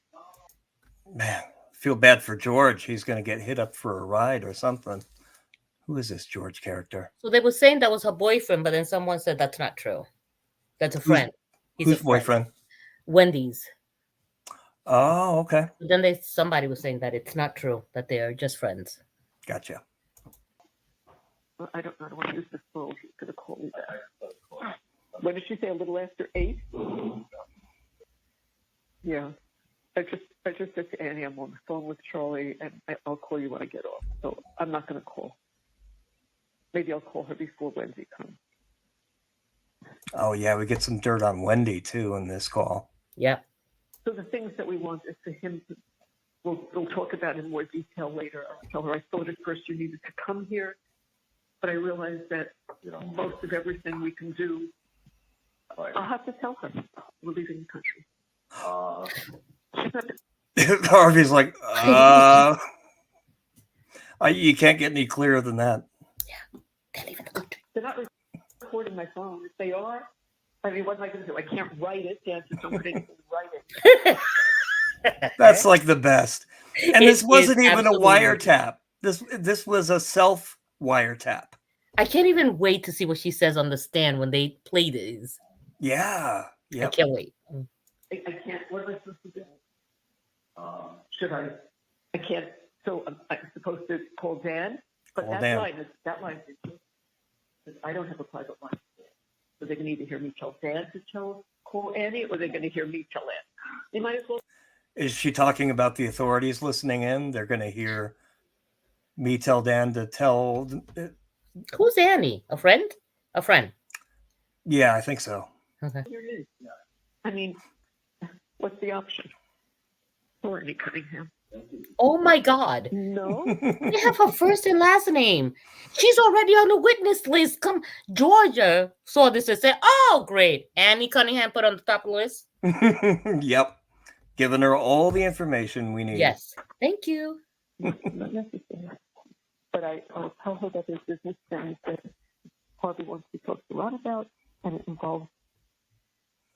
Man, feel bad for George. He's going to get hit up for a ride or something. Who is this George character? So they were saying that was her boyfriend, but then someone said that's not true. That's a friend. Who's boyfriend? Wendy's. Oh, okay. But then somebody was saying that it's not true, that they are just friends. Gotcha. I don't want to use this phone. She's going to call me back. When did she say? A little after 8? Yeah. I just said to Annie, I'm on the phone with Charlie, and I'll call you when I get off. So I'm not going to call. maybe I'll call her before Wendy comes. Oh yeah, we get some dirt on Wendy too in this call. Yeah. So the things that we want is for him to, we'll talk about in more detail later. I'll tell her I thought at first you needed to come here, but I realized that, you know, most of everything we can do, I'll have to tell her we're leaving the country. Harvey's like, you can't get any clearer than that. Yeah, they're leaving the country. They're not recording my phone. If they are, I mean, what am I going to do? I can't write it. Dance is somebody can write it. That's like the best. And this wasn't even a absolutely wiretap. This was a self wiretap. I can't even wait to see what she says on the stand when they play this. Yeah. I can't wait. I can't. What am I supposed to do? Should I? I can't. So I'm supposed to call Dan, but Call that Dan. line is. I don't have a private line. So they can either hear me tell Dan to call Annie, or they're going to hear me tell Annie. They might as well. Is she talking about the authorities listening in? They're going to hear me tell Dan to tell. Who's Annie? A friend? A friend. Yeah, I think so. Okay. I mean, what's the option? Or Annie Cunningham. Oh my God. No. They have her first and last name. She's already on the witness list. Come, Georgia saw this and said, oh, great. Annie Cunningham put on the top of the list. Yep. Giving her all the information we need. Yes. Thank you. Not necessary. But I'll tell her that there's business things that Harvey wants to talk to Ron about, and it involves,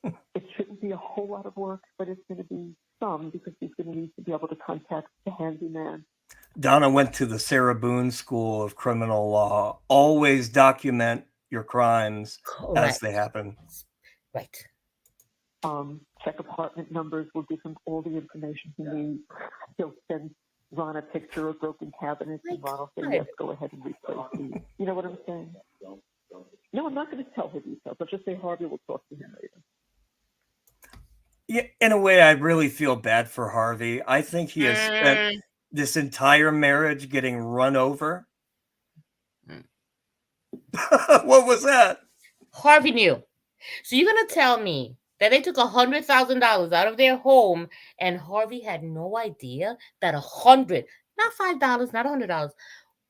it shouldn't be a whole lot of work, but it's going to be some, because he's going to need to be able to contact the handyman. Donna went to the Sarah Boone School of Criminal Law. Always document your crimes as they happen. Right. Check apartment numbers. We'll give him all the information he needs. He'll send Ron a picture of broken cabinets, and Ron will say, yes, go ahead and replace these. You know what I'm saying? No, I'm not going to tell her details. I'll just say Harvey will talk to him later. Yeah, in a way, I really feel bad for Harvey. I think he has spent this entire marriage getting run over. What was that? Harvey knew. So you're going to tell me that they took $100,000 out of their home and Harvey had no idea that not $5, not $100,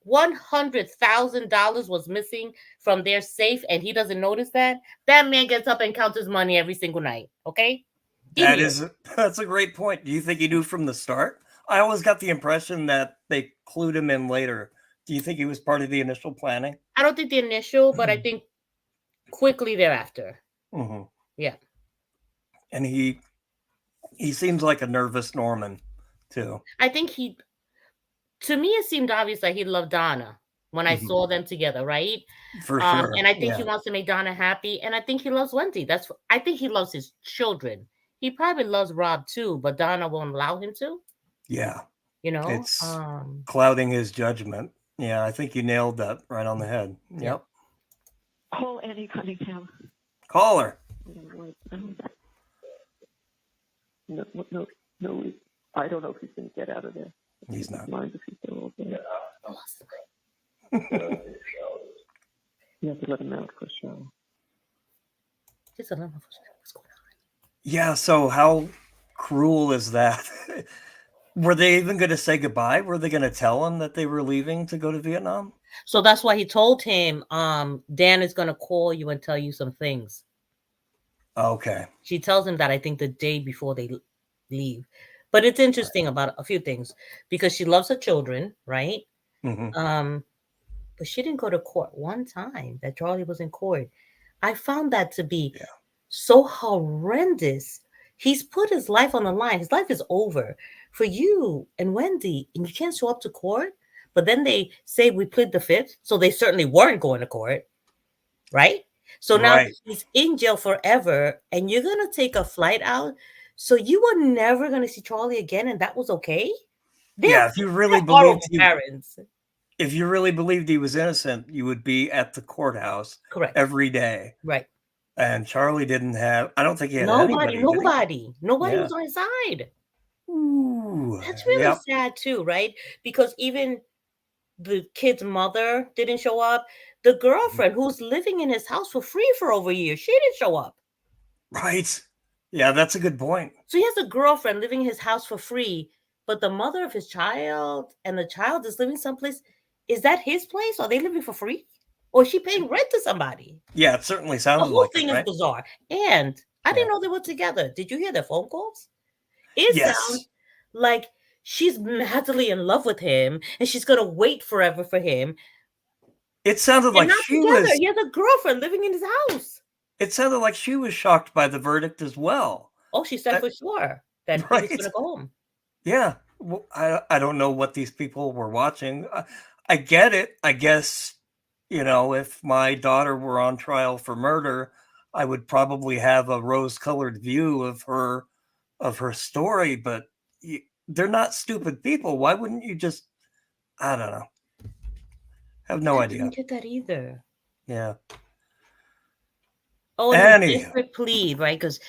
$100,000 was missing from their safe and he doesn't notice that? That man gets up and counts his money every single night, okay? That's a great point. Do you think he knew from the start? I always got the impression that they clued him in later. Do you think he was part of the initial planning? I don't think the initial, but I think quickly thereafter. Mm-hmm. Yeah. And he seems like a nervous Norman, too. I think to me, it seemed obvious that he loved Donna when I saw them together, right? For sure. And I think he wants to make Donna happy. And I think he loves Wendy. I think he loves his children. He probably loves Rob too, but Donna won't allow him to. Yeah. You know? It's clouding his judgment. Yeah, I think you nailed that right on the head. Yep. Call Annie Cunningham. Call her. No. I don't know if he's going to get out of there. He's not. Mind if he's still okay. You have to let him out for sure. Just let him out for sure. What's going on? Yeah, so how cruel is that? Were they even going to say goodbye? Were they going to tell him that they were leaving to go to Vietnam? So that's why he told him, Dan is going to call you and tell you some things. Okay. She tells him that, I think, the day before they leave. But it's interesting about a few things because she loves her children, right? Mm-hmm. But she didn't go to court one time that Charlie was in court. I found that to be so horrendous. He's put his life on the line. His life is over for you and Wendy, and you can't show up to court. But then they say we plead the fifth, so they certainly weren't going to court, right? So now he's in jail forever, and you're going to take a flight out. So you were never going to see Charlie again, and that was okay? If you really believed if you really believed he was innocent, you would be at the courthouse every day. Right. And Charlie didn't have, I don't think he had nobody anybody. Nobody was on his side. Ooh, that's really sad too, right? Because even the kid's mother didn't show up. The girlfriend who's living in his house for free for over a year, she didn't show up. Right. Yeah, that's a good point. So he has a girlfriend living in his house for free, but the mother of his child and the child is living someplace. Is that his place? Are they living for free? Or is she paying rent to somebody? Yeah, it certainly The sounded whole like thing it, right? is bizarre. And I didn't know they were together. Did you hear their phone calls? It sounds like she's madly in love with him and she's going to wait forever for him. It sounded They're like not she together. was. He has a girlfriend living in his house. It sounded like she was shocked by the verdict as well. Oh, she said for sure that he was going to go home. Yeah. Well, I don't know what these people were watching. I get it. I guess, you know, if my daughter were on trial for murder, I would probably have a rose-colored view of her story, but they're not stupid people. Why wouldn't you just, I don't know. Have no idea. I didn't get that either. Yeah. Oh, and his desperate plea, right? Because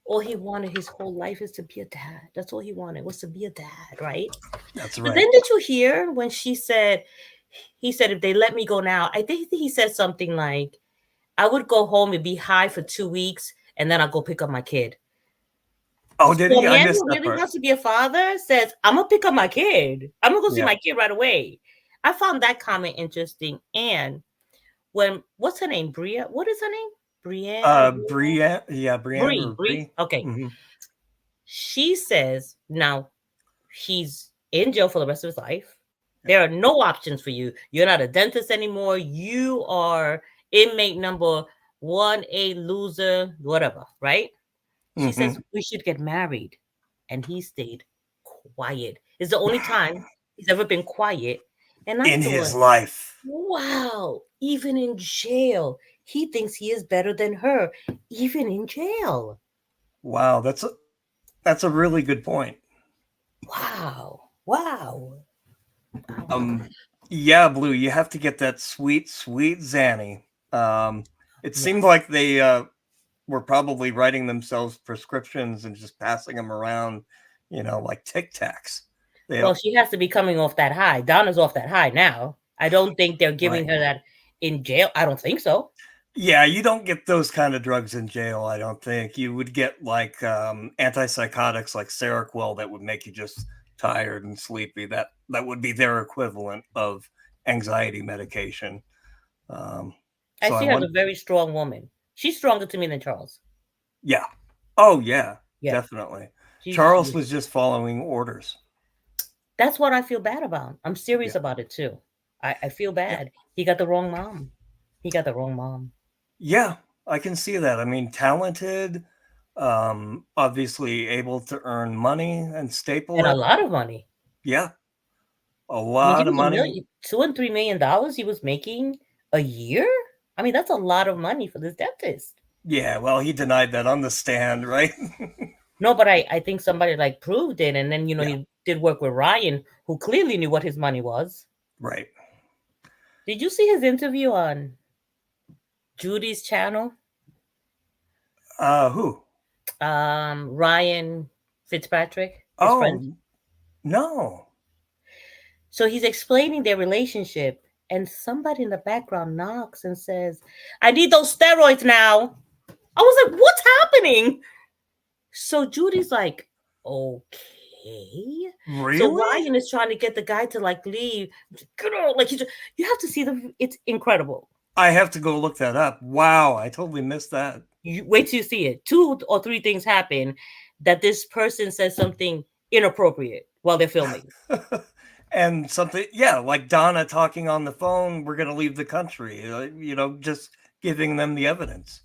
all he wanted his whole life is to be a dad. That's all he wanted, was to be a dad, right? That's But right. then did you hear when he said, if they let me go now, I think he said something like, I would go home and be high for 2 weeks, and then I'll go pick up my kid. Oh, did he? A I man missed who that really part. wants to be a father says, I'm going to pick up my kid. I'm going to go see Yeah. my kid right away. I found that comment interesting. And when, what's her name? Bria? What is her name? Brienne? Brienne. Yeah, Brienne. Brie. Okay. Mm-hmm. She says, now he's in jail for the rest of his life. There are no options for you. You're not a dentist anymore. You are inmate number 1A loser, whatever, right? She says we should get married. And he stayed quiet. It's the only time he's ever been quiet. And I In thought, his life. wow, even in jail, he thinks he is better than her, even in jail. Wow, that's a really good point. Wow. Yeah, Blue, you have to get that sweet Zanny. It seemed like they were probably writing themselves prescriptions and just passing them around, you know, like Tic Tacs. Well, she has to be coming off that high. Donna's off that high now. I don't think they're giving her that in jail. I don't think so. Yeah, you don't get those kind of drugs in jail, I don't think. You would get like antipsychotics like Seroquel that would make you just tired and sleepy. That would be their equivalent of anxiety medication. I see her as a very strong woman. She's stronger to me than Charles. Yeah. Oh, yeah. Definitely. Charles was just following orders. That's what I feel bad about. I'm serious about it too. I feel bad. Yeah. He got the wrong mom. Yeah, I can see that. I mean, talented, obviously able to earn money and staple and it. A lot of money. Yeah, a lot of money. $2 and $3 million he was making a year. I mean, that's a lot of money for this dentist. Yeah, well, he denied that on the stand, right? No, but I think somebody like proved it, and then he did work with Ryan, who clearly knew what his money was. Right. Did you see his interview on Judy's channel? Who? Ryan Fitzpatrick. His friend. No. So he's explaining their relationship, and somebody in the background knocks and says, "I need those steroids now." I was like, "What's happening?" So Judy's like, "Okay." Really? So Ryan is trying to get the guy to like leave. Like you have to see it's incredible. I have to go look that up. Wow, I totally missed that. You wait till you see it. 2 or 3 things happen that this person says something inappropriate while they're filming. And something, like Donna talking on the phone, we're going to leave the country, just giving them the evidence.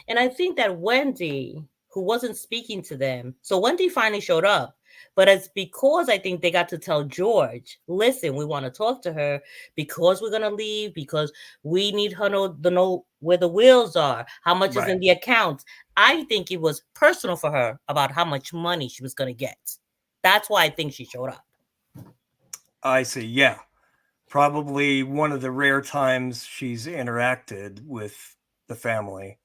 And I think that Wendy, who wasn't speaking to them, so Wendy finally showed up, but it's because I think they got to tell George, listen, we want to talk to her because we're going to leave, because we need her to know where the wheels are, how much is in the account. I think it was personal for her about how much money she was going to get. That's why I think she showed up. I see. Yeah. Probably one of the rare times she's interacted with the family.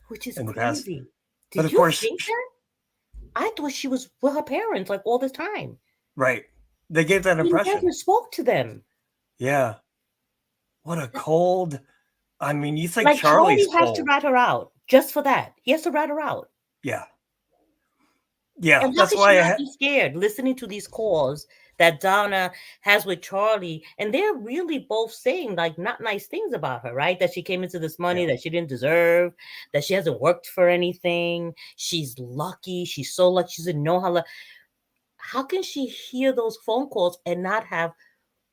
Which is in the crazy. past. Did But of you course, think that? I thought she was with her parents like all the time. Right. They gave that impression. He never spoke to them. Yeah. What a cold. I mean, you think Like Charlie's Charlie has cold. to rat her out just for that. He has to rat her out. Yeah. Yeah, And how that's can why she I not be scared listening to these calls that Donna has with Charlie? And they're really both saying like not nice things about her, right? That she came into this money that she didn't deserve, that she hasn't worked for anything. She's lucky. She's so lucky. She doesn't know how. How can she hear those phone calls and not have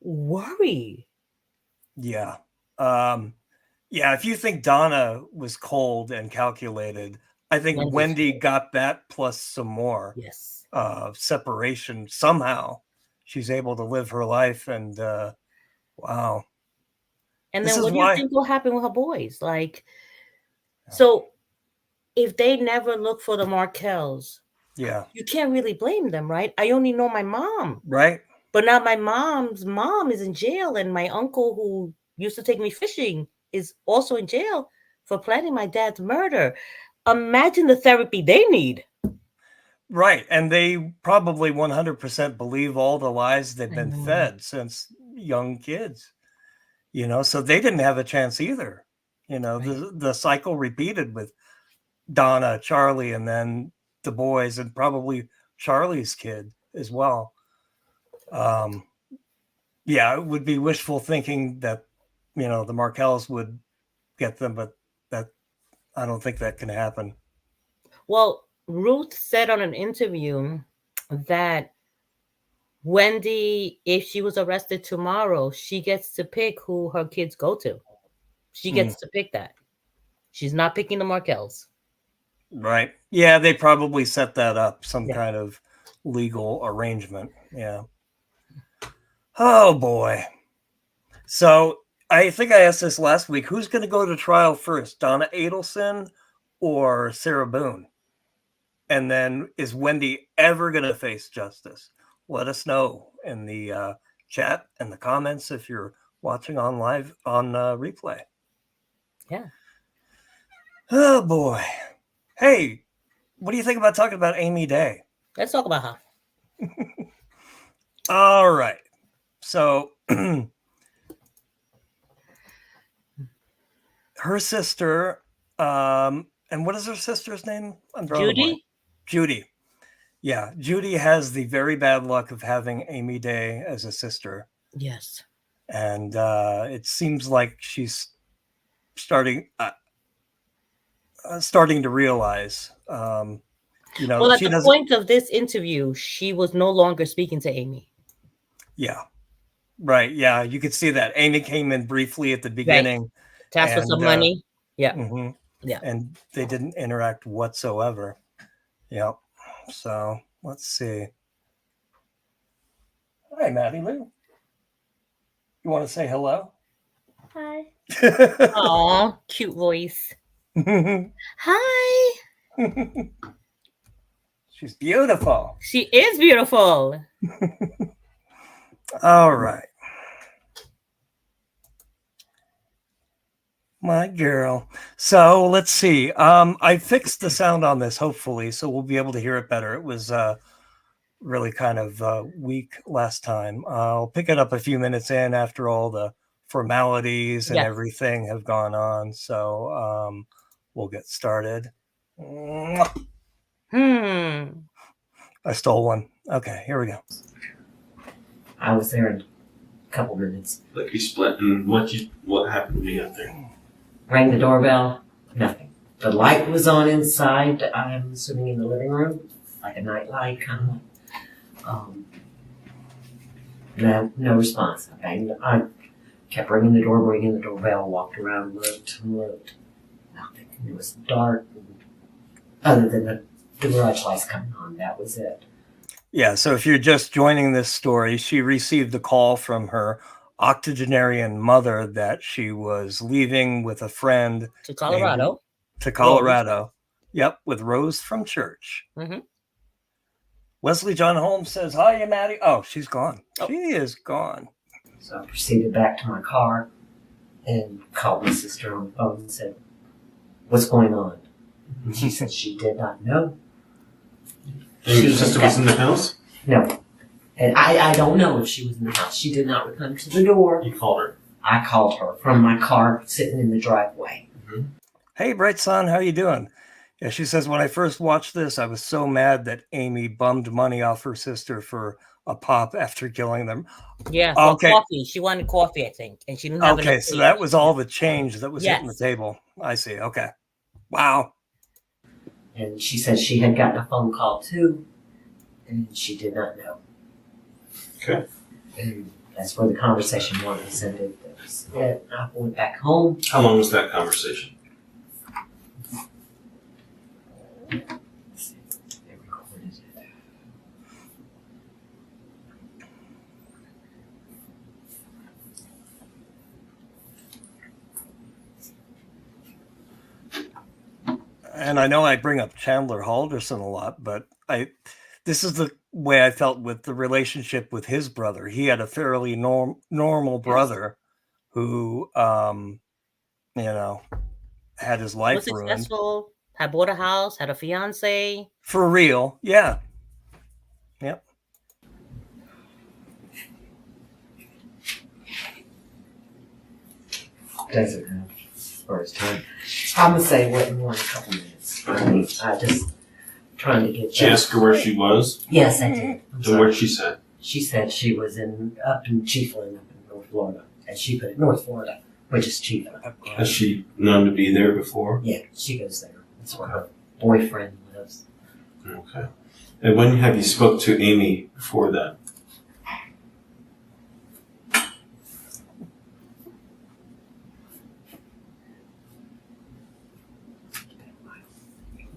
worry? Yeah. Yeah, if you think Donna was cold and calculated, I think Wendy got that plus some more. Yes. Separation somehow. She's able to live her life, and wow. And This then is what do why- you think will happen with her boys? Like, so if they never look for the Markells, Yeah. you can't really blame them, right? I only know my mom. Right. But now my mom's mom is in jail, and my uncle who used to take me fishing is also in jail for planning my dad's murder. Imagine the therapy they need. Right. And they probably 100% believe all the lies they've been fed since young kids, you know, so they didn't have a chance either. You know, the cycle repeated with Donna, Charlie, and then the boys, and probably Charlie's kid as well. Yeah, it would be wishful thinking that, you know, the Markells would get them, but that I don't think that can happen. Well, Ruth said on an interview that Wendy, if she was arrested tomorrow, she gets to pick who her kids go to. She gets to pick that. She's not picking the Markells. Right. Yeah, they probably set that up, some kind of legal arrangement. Yeah. Oh, boy. So I think I asked this last week. Who's going to go to trial first, Donna Adelson or Sarah Boone? And then is Wendy ever going to face justice? Let us know in the chat and the comments if you're watching on live on replay. Yeah. Oh, boy. Hey, what do you think about talking about Amy Day? Let's talk about her. All right. So her sister, and what is her sister's name? Judy? Judy. Yeah, Judy has the very bad luck of having Amy Day as a sister. Yes. And it seems like she's starting to realize, you know, Well, at she the doesn't. point of this interview, she was no longer speaking to Amy. Yeah. Right. Yeah. You could see that Amy came in briefly at the beginning. To ask for some money. Yeah. Yeah. And they didn't interact whatsoever. Yep. So let's see. Hi, Maddie Lou. You want to say hello? Hi. Aw, cute voice. Hi. She's beautiful. She is beautiful. All right. My girl. So let's see. I fixed the sound on this, hopefully, so we'll be able to hear it better. It was really kind of weak last time. I'll pick it up a few minutes in after all the formalities and everything have gone on. So we'll get started. I stole one. Okay, here we go. I was there in a couple minutes. Like you split, and what happened to me up there? Rang the doorbell, nothing. The light was on inside, I'm assuming in the living room, like a night light, kind of. No response. I kept ringing the doorbell, walked around, looked. Nothing. It was dark. Other than the garage lights coming on, that was it. Yeah, so if you're just joining this story, she received a call from her octogenarian mother that she was leaving with a friend to Colorado. Yep, with Rose from church. Mm-hmm. Wesley John Holmes says, "Hi, Maddie." Oh, she's gone. She is gone. So I proceeded back to my car and called my sister on the phone and said, "What's going on?" And she said she did not know. And your sister was in the house? No. And I don't know if she was in the house. She did not return to the door. You called her? I called her from my car sitting in the driveway. Hey, Bright Sun, how you doing? Yeah, she says, when I first watched this, I was so mad that Amy bummed money off her sister for a pop after killing them. Yeah, for coffee. She wanted coffee, I think, and she didn't have enough. Okay, so that was all the change that was hitting the Yes. table. I see. Okay. Wow. And she said she had gotten a phone call too, and she did not know. Okay. And that's where the conversation was. And I went back home. How long was that conversation? And I know I bring up Chandler Halderson a lot, but this is the way I felt with the relationship with his brother. He had a fairly normal brother who, had his life Was ruined. successful, had bought a house, had a fiance. For real. Yeah. Yep. Doesn't have first time. I'm gonna say what in more than a couple minutes. I just trying to get. She asked her where she was? Yes, I did. And what she said? She said she was up in Chiefland, up in North Florida, and she put it North Florida, which is Chiefland. Has she known to be there before? Yeah, she goes there. That's where her boyfriend lives. Okay. And when have you spoke to Amy before that?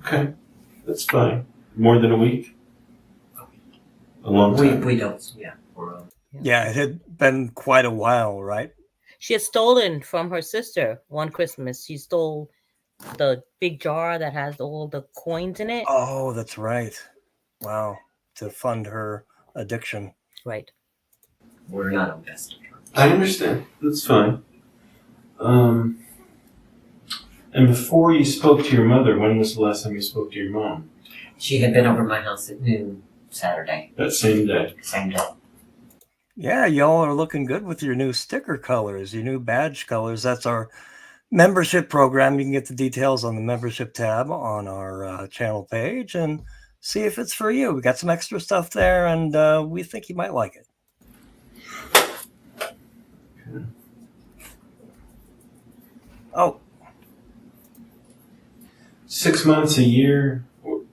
Okay, that's fine. More than a week? A long time? We don't, yeah. Yeah, it had been quite a while, right? She had stolen from her sister one Christmas. She stole the big jar that has all the coins in it. Oh, that's right. Wow. To fund her addiction. Right. We're not invested. I understand. That's fine. And before you spoke to your mother, when was the last time you spoke to your mom? She had been over at my house at noon Saturday. That same day? Same day. Yeah, y'all are looking good with your new sticker colors, your new badge colors. That's our membership program. You can get the details on the membership tab on our channel page and see if it's for you. We got some extra stuff there, and we think you might like it. Okay. Oh. 6 months, a year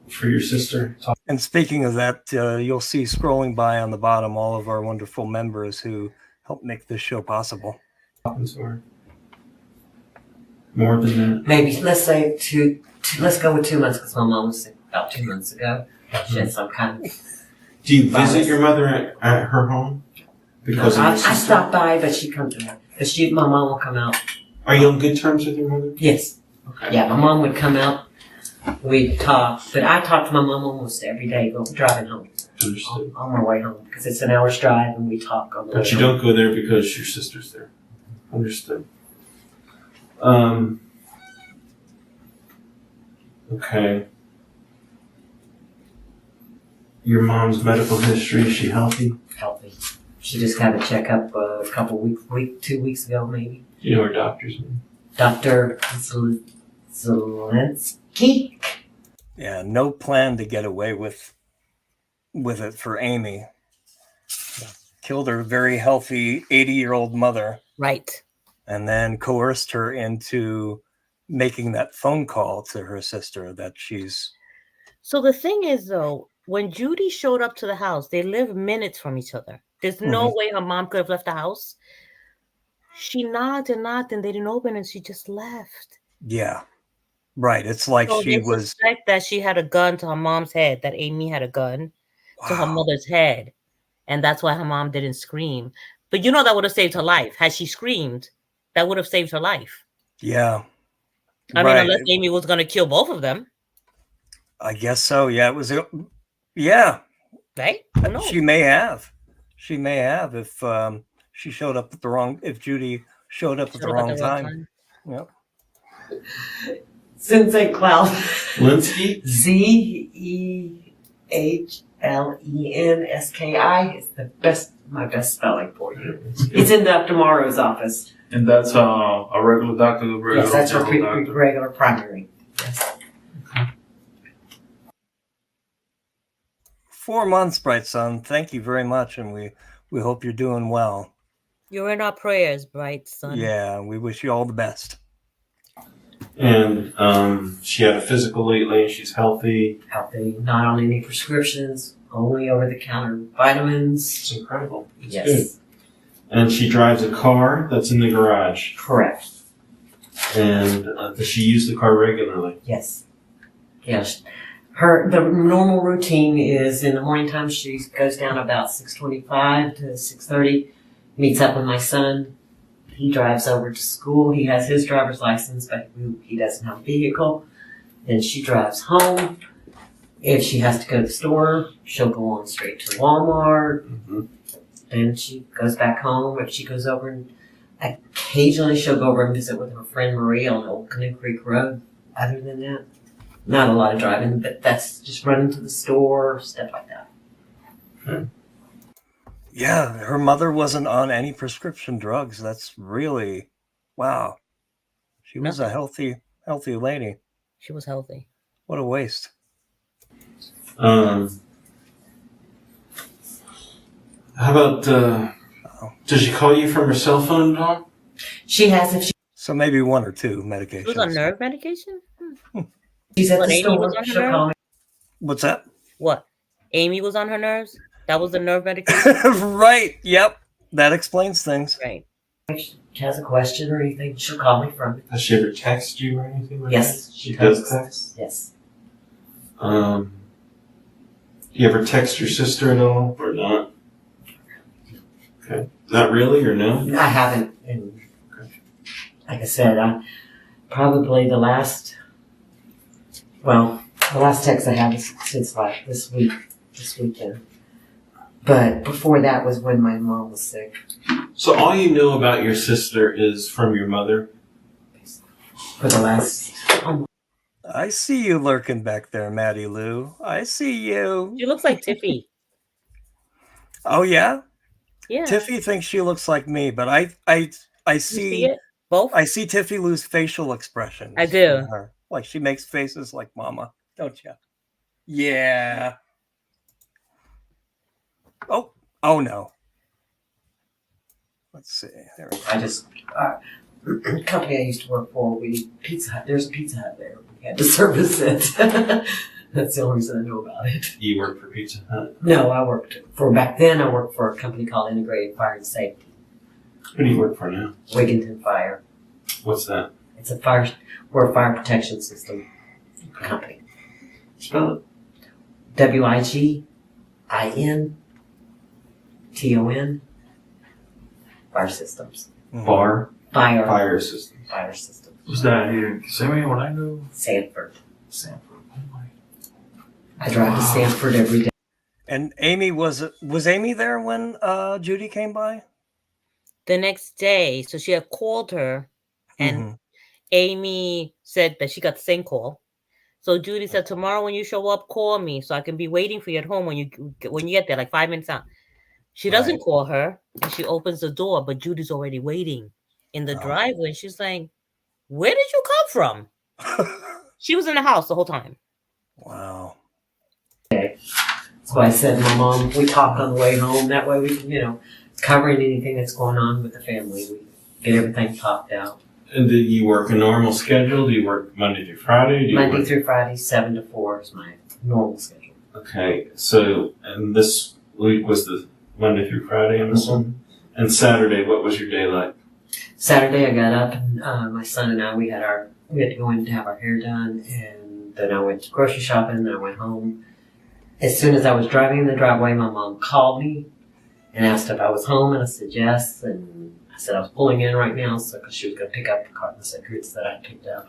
for your sister. And speaking of that, you'll see scrolling by on the bottom all of our wonderful members who help make this show possible. More than that? Maybe, let's say let's go with 2 months because my mom was sick about 2 months ago. She had some kind of... Do you visit your mother at her home? Because I stop by, but she comes to her. Because my mom will come out. Are you on good terms with your mother? Yes. Okay. Yeah, my mom would come out. We'd talk. But I talk to my mom almost every day driving home. Understood. On my way home. Because it's an hour's drive and we talk on the way But you home. don't go there because your sister's there. Understood. Okay. Your mom's medical history, is she healthy? Healthy. She just had a checkup a couple weeks, 2 weeks ago maybe. Do you know her doctor's name? Dr. Zelensky. Yeah, no plan to get away with it for Amy. Killed her very healthy 80-year-old mother. Right. And then coerced her into making that phone call to her sister that she's... So the thing is, though, when Judy showed up to the house, they live minutes from each other. There's no way her mom could have left the house. She knocked and knocked and they didn't open and she just left. Yeah. Right. It's like So she they was... suspect that she had a gun to her mom's head, that Amy had a gun to her mother's head. And that's why her mom didn't scream. But that would have saved her life. Had she screamed, that would have saved her life. Yeah. I mean, unless Amy was going to kill both of them. I guess so. Yeah, it was... Yeah. Right? She may have. She may have if she showed up at the wrong... If Judy showed up at the wrong time. Yep. Sensei Cloud. Linsky? Zehllenski is my best spelling for you. It's in Dr. Morrow's office. And that's a regular doctor, regular Yes, that's her general doctor. regular primary. Yes. 4 months, Bright Son. Thank you very much, and we hope you're doing well. You're in our prayers, Bright Son. Yeah, we wish you all the best. And she had a physical lately, and she's healthy. Healthy, not on any prescriptions, only over-the-counter vitamins. It's incredible. It's yes. good. And she drives a car that's in the garage. Correct. And does she use the car regularly? Yes. Yes. The normal routine is in the morning time she goes down about 6:25 to 6:30, meets up with my son. He drives over to school. He has his driver's license, but he doesn't have a vehicle. Then she drives home. If she has to go to the store, she'll go on straight to Walmart. Mm-hmm. Then she goes back home. If she goes over, and occasionally she'll go over and visit with her friend Marie on Old Canoe Creek Road. Other than that, not a lot of driving, but that's just running to the store, stuff like that. Okay. Yeah, her mother wasn't on any prescription drugs. That's really, wow. She was a healthy lady. She was healthy. What a waste. How about, does she call you from her cell phone at all? She has if she... So maybe 1 or 2 medications. She was on nerve medication? She's at What, the Amy store. was on her She'll call me. What's that? What? Amy was on her nerves? That was the nerve medication? Right. Yep. That explains things. Right. If she has a question or anything, she'll call me from it. Does she ever text you or anything like Yes. that? She does text? Yes. Do you ever text your sister at all or not? Okay. Not really or no? I haven't. And like I said, probably the last text I had was since like this weekend. But before that was when my mom was sick. So all you know about your sister is from your mother? For the last... I see you lurking back there, Maddie Lou. I see you. She looks like Tiffie. Oh, yeah? Yeah. Tiffie thinks she looks like me, but I see it? Both? I see Tiffie Lou's facial expressions. I do. in her. Like she makes faces like mama, don't you? Yeah. Oh no. Let's see. There we go. I just... the company I used to work for, Pizza Hut. There's a Pizza Hut there. We had to service it. That's the only reason I know about it. You work for Pizza Hut? No, I worked for a company called Integrated Fire and Safety. Who do you work for now? Wigginton Fire. What's that? It's we're a fire protection system company. Spell it. WIGINTON. Fire systems. Fire systems. Fire systems. Was that here in Kissimmee, Orlando? Sanford. Oh my. I drive to Sanford every day. And Amy was Amy there when Judy came by? The next day. So she had called her and Amy said that she got the same call. So Judy said, tomorrow when you show up, call me so I can be waiting for you at home when you get there, like 5 minutes out. She doesn't call her and she opens the door, but Judy's already waiting in the driveway. And she's like, where did you come from? She was in the house the whole time. Wow. That's why I said, my mom, we talk on the way home. That way we can, covering anything that's going on with the family. We get everything talked out. And do you work a normal schedule? Do you work Monday through Friday? Monday through Friday, 7 to 4 is my normal schedule. Okay, so, and this week was the Monday through Friday, I'm assuming? And Saturday, what was your day like? Saturday, I got up, and my son and I, we had to go in to have our hair done, and then I went to grocery shopping, and then I went home. As soon as I was driving in the driveway, my mom called me and asked if I was home, and I said yes, and I said I was pulling in right now, because she was going to pick up the carton of cigarettes that I picked up.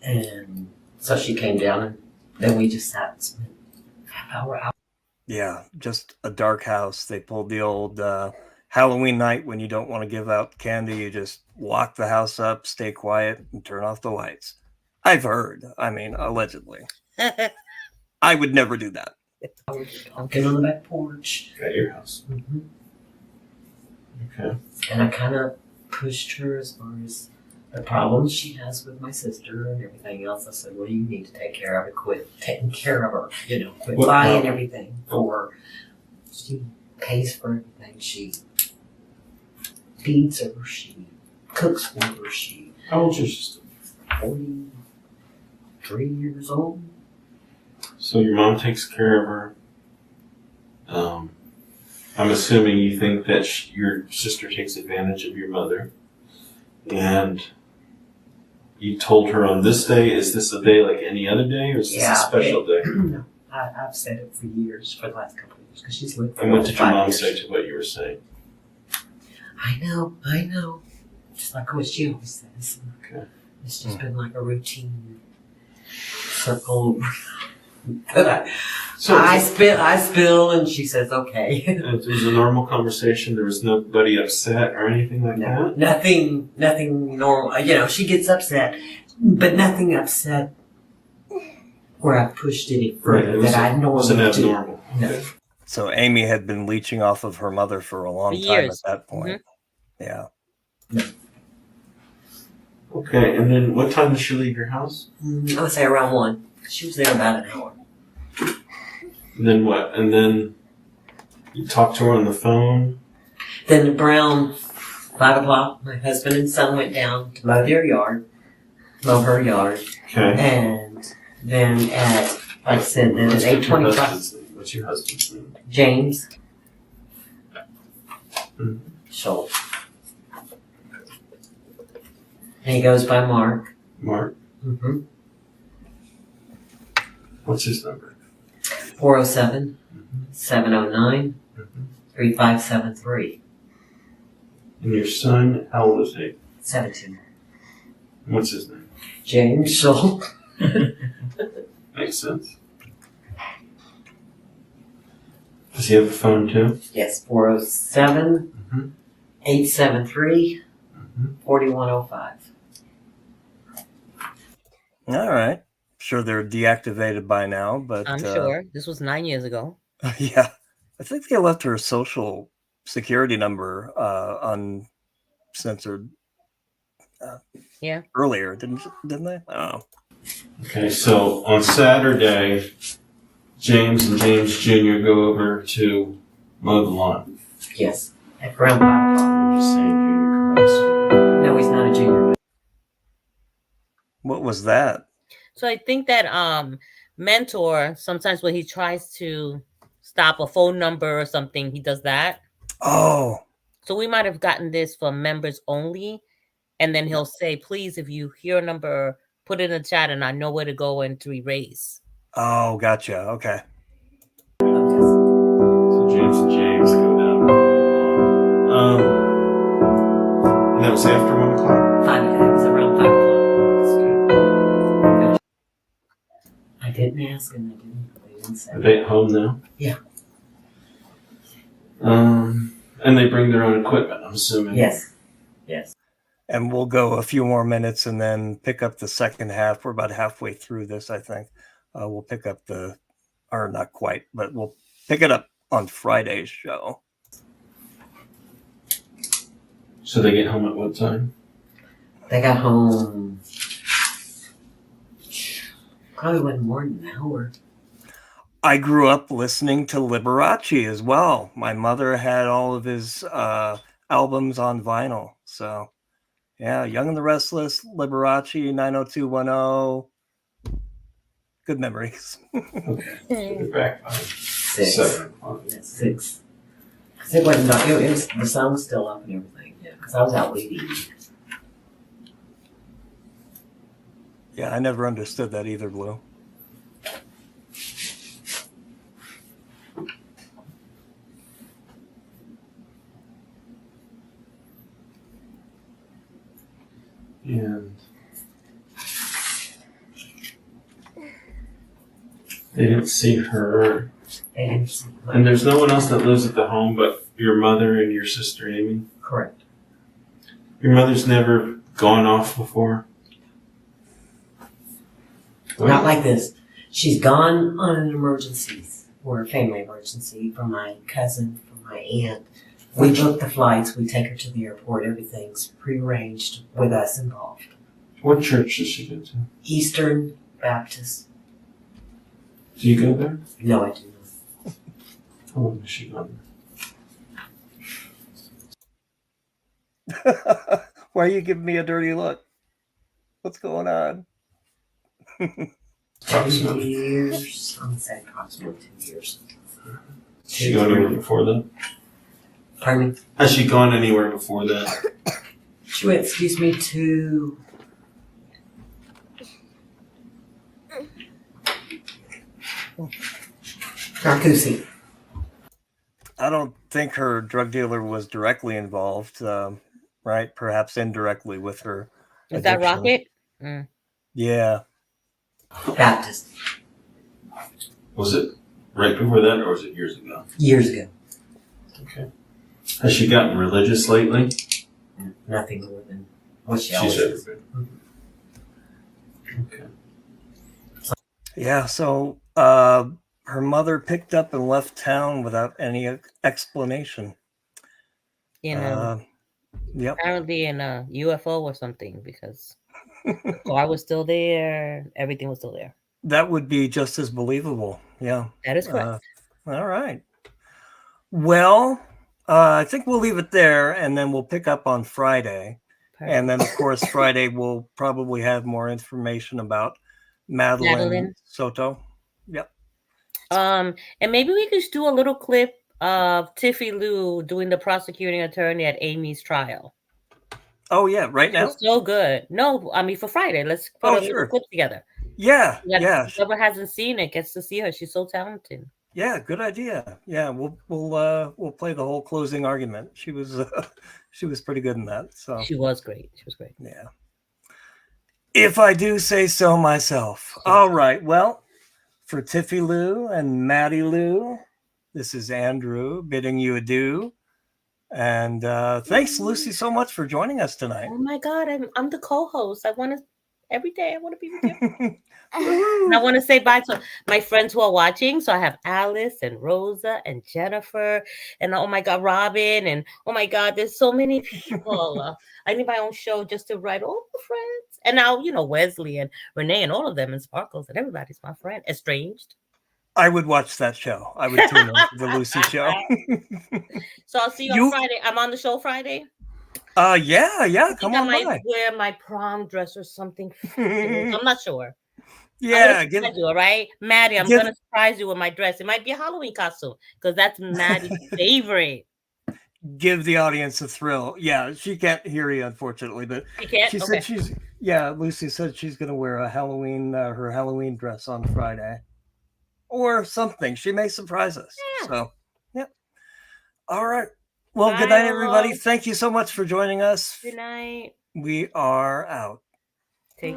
And so she came down, and then we just sat and spent a half hour out. Yeah, just a dark house. They pulled the old Halloween night when you don't want to give out candy. You just lock the house up, stay quiet, and turn off the lights. I've heard. I mean, allegedly. I would never do that. I'll get on the back porch. At your house. Mm-hmm. Okay. And I kind of pushed her as far as the problems she has with my sister and everything else. I said, well, you need to take care of it. Quit taking care of her. Quit buying everything for her. She pays for everything. She feeds her. She cooks for her. How old is your sister? 43 years old. So your mom takes care of her. I'm assuming you think that your sister takes advantage of your mother. And you told her on this day, is this a day like any other day, or is this a special day? No, I've said it for years, for the last couple of years, because she's lived for And what did your mom years. say to what you were saying? I know. Just like what she always says. Okay. It's just been like a routine circle. I spill, and she says, okay. It was a normal conversation. There was nobody upset or anything like that? Nothing normal. She gets upset, but nothing upset where I pushed any further that I normally wasn't do. abnormal. No. So Amy had been leeching off of her mother for a long time years. at that point. Yeah. Okay, and then what time did she leave your house? I would say around 1. She was there about an hour. And then what? And then you talked to her on the phone? Then around 5 o'clock, my husband and son went down to mow her yard. Okay. And then at, like I said, then at 8:25. What's your husband's name? James. Mm-hmm. Schultz. And he goes by Mark. Mark? Mm-hmm. What's his number? 407-709-3573. And your son, how old is he? 17. What's his name? James Schultz. Makes sense. Does he have a phone too? Yes, 407-873-4105. All right. Sure they're deactivated by now, but I'm sure. This was 9 years ago. Yeah. I think they left her social security number uncensored earlier, didn't they? I don't know. Okay, so on Saturday, James and James Jr. go over to mow the lawn. Yes, at around 5 o'clock. I'm just saying junior. No, he's not a junior. What was that? So I think that mentor, sometimes when he tries to stop a phone number or something, he does that. Oh. So we might have gotten this for members only. And then he'll say, please, if you hear a number, put it in the chat and I know where to go and to erase. Oh, gotcha. Okay. So James and James go down. And that was after 1 o'clock? 5 o'clock. It was around 5 o'clock. I didn't ask him. They didn't say. Are they at home now? Yeah. And they bring their own equipment, I'm assuming. Yes. Yes. And we'll go a few more minutes and then pick up the second half. We're about halfway through this, I think. We'll pick up or not quite, but we'll pick it up on Friday's show. So they get home at what time? They got home probably wasn't more than an hour. I grew up listening to Liberace as well. My mother had all of his albums on vinyl. So, yeah, Young and the Restless, Liberace, 90210. Good memories. Okay. We're back by 6. 7 o'clock. Yeah, 6. Because it wasn't dark. It was, the sun was still up and everything. Yeah, because I was out weeding. Yeah, I never understood that either, Blue. And they didn't see her. They didn't see her. And there's no one else that lives at the home but your mother and your sister Amy? Correct. Your mother's never gone off before? Not like this. She's gone on an emergency or a family emergency for my cousin, for my aunt. We book the flights, we take her to the airport, everything's prearranged with us involved. What church does she go to? Eastern Baptist. Do you go there? No, I do not. How long has she gone there? Why are you giving me a dirty look? What's going on? 2 years. I'm saying approximately 2 years. Has she gone anywhere before that? Pardon me? Has she gone anywhere before that? She went, to Narcoosee. I don't think her drug dealer was directly involved, right? Perhaps indirectly with her. Is that Rocket? Yeah. Baptist. Was it right before that, or was it years ago? Years ago. Okay. Has she gotten religious lately? Nothing more than what she's ever been. Okay. Yeah, so her mother picked up and left town without any explanation. Yep. Apparently in a UFO or something, because the car was still there, everything was still there. That would be just as believable. Yeah. That is correct. All right. Well, I think we'll leave it there, and then we'll pick up on Friday. Perfect. And then, of course, Friday we'll probably have more information about Madeline Soto. Yep. And maybe we could do a little clip of Tiffie Lou doing the prosecuting attorney at Amy's trial. Oh yeah, right now. It's so good. No, I mean for Friday. Let's put a little clip together. Yeah. Whoever hasn't seen it gets to see her. She's so talented. Yeah, good idea. Yeah, we'll play the whole closing argument. She was pretty good in that. So she was great. Yeah. If I do say so myself. All right. Well, for Tiffie Lou and Maddie Lou, this is Andrew bidding you adieu. And thanks, Lucy, so much for joining us tonight. Oh my God, I'm the co-host. Every day I want to be with you. And I want to say bye to my friends who are watching. So I have Alice and Rosa and Jennifer and oh my God, Robin, and oh my God, there's so many people. I need my own show just to write all the friends. And now, Wesley and Renee and all of them and Sparkles and everybody's my friend. Estranged. I would watch that show. I would tune in to the Lucy show. So I'll see you on Friday. I'm on the show Friday. Yeah. Come on by. I might wear my prom dress or something. I'm not sure. Yeah, all right, Maddie. I'm gonna surprise you with my dress. It might be a Halloween costume because that's Maddie's favorite. Give the audience a thrill. Yeah, she can't hear you unfortunately, but she said Lucy said she's gonna wear a Halloween her Halloween dress on Friday. Or something. She may surprise us. Yeah. So, yep. All right. Well, good night, everybody. Thank you so much for joining us. Good night. We are out. Take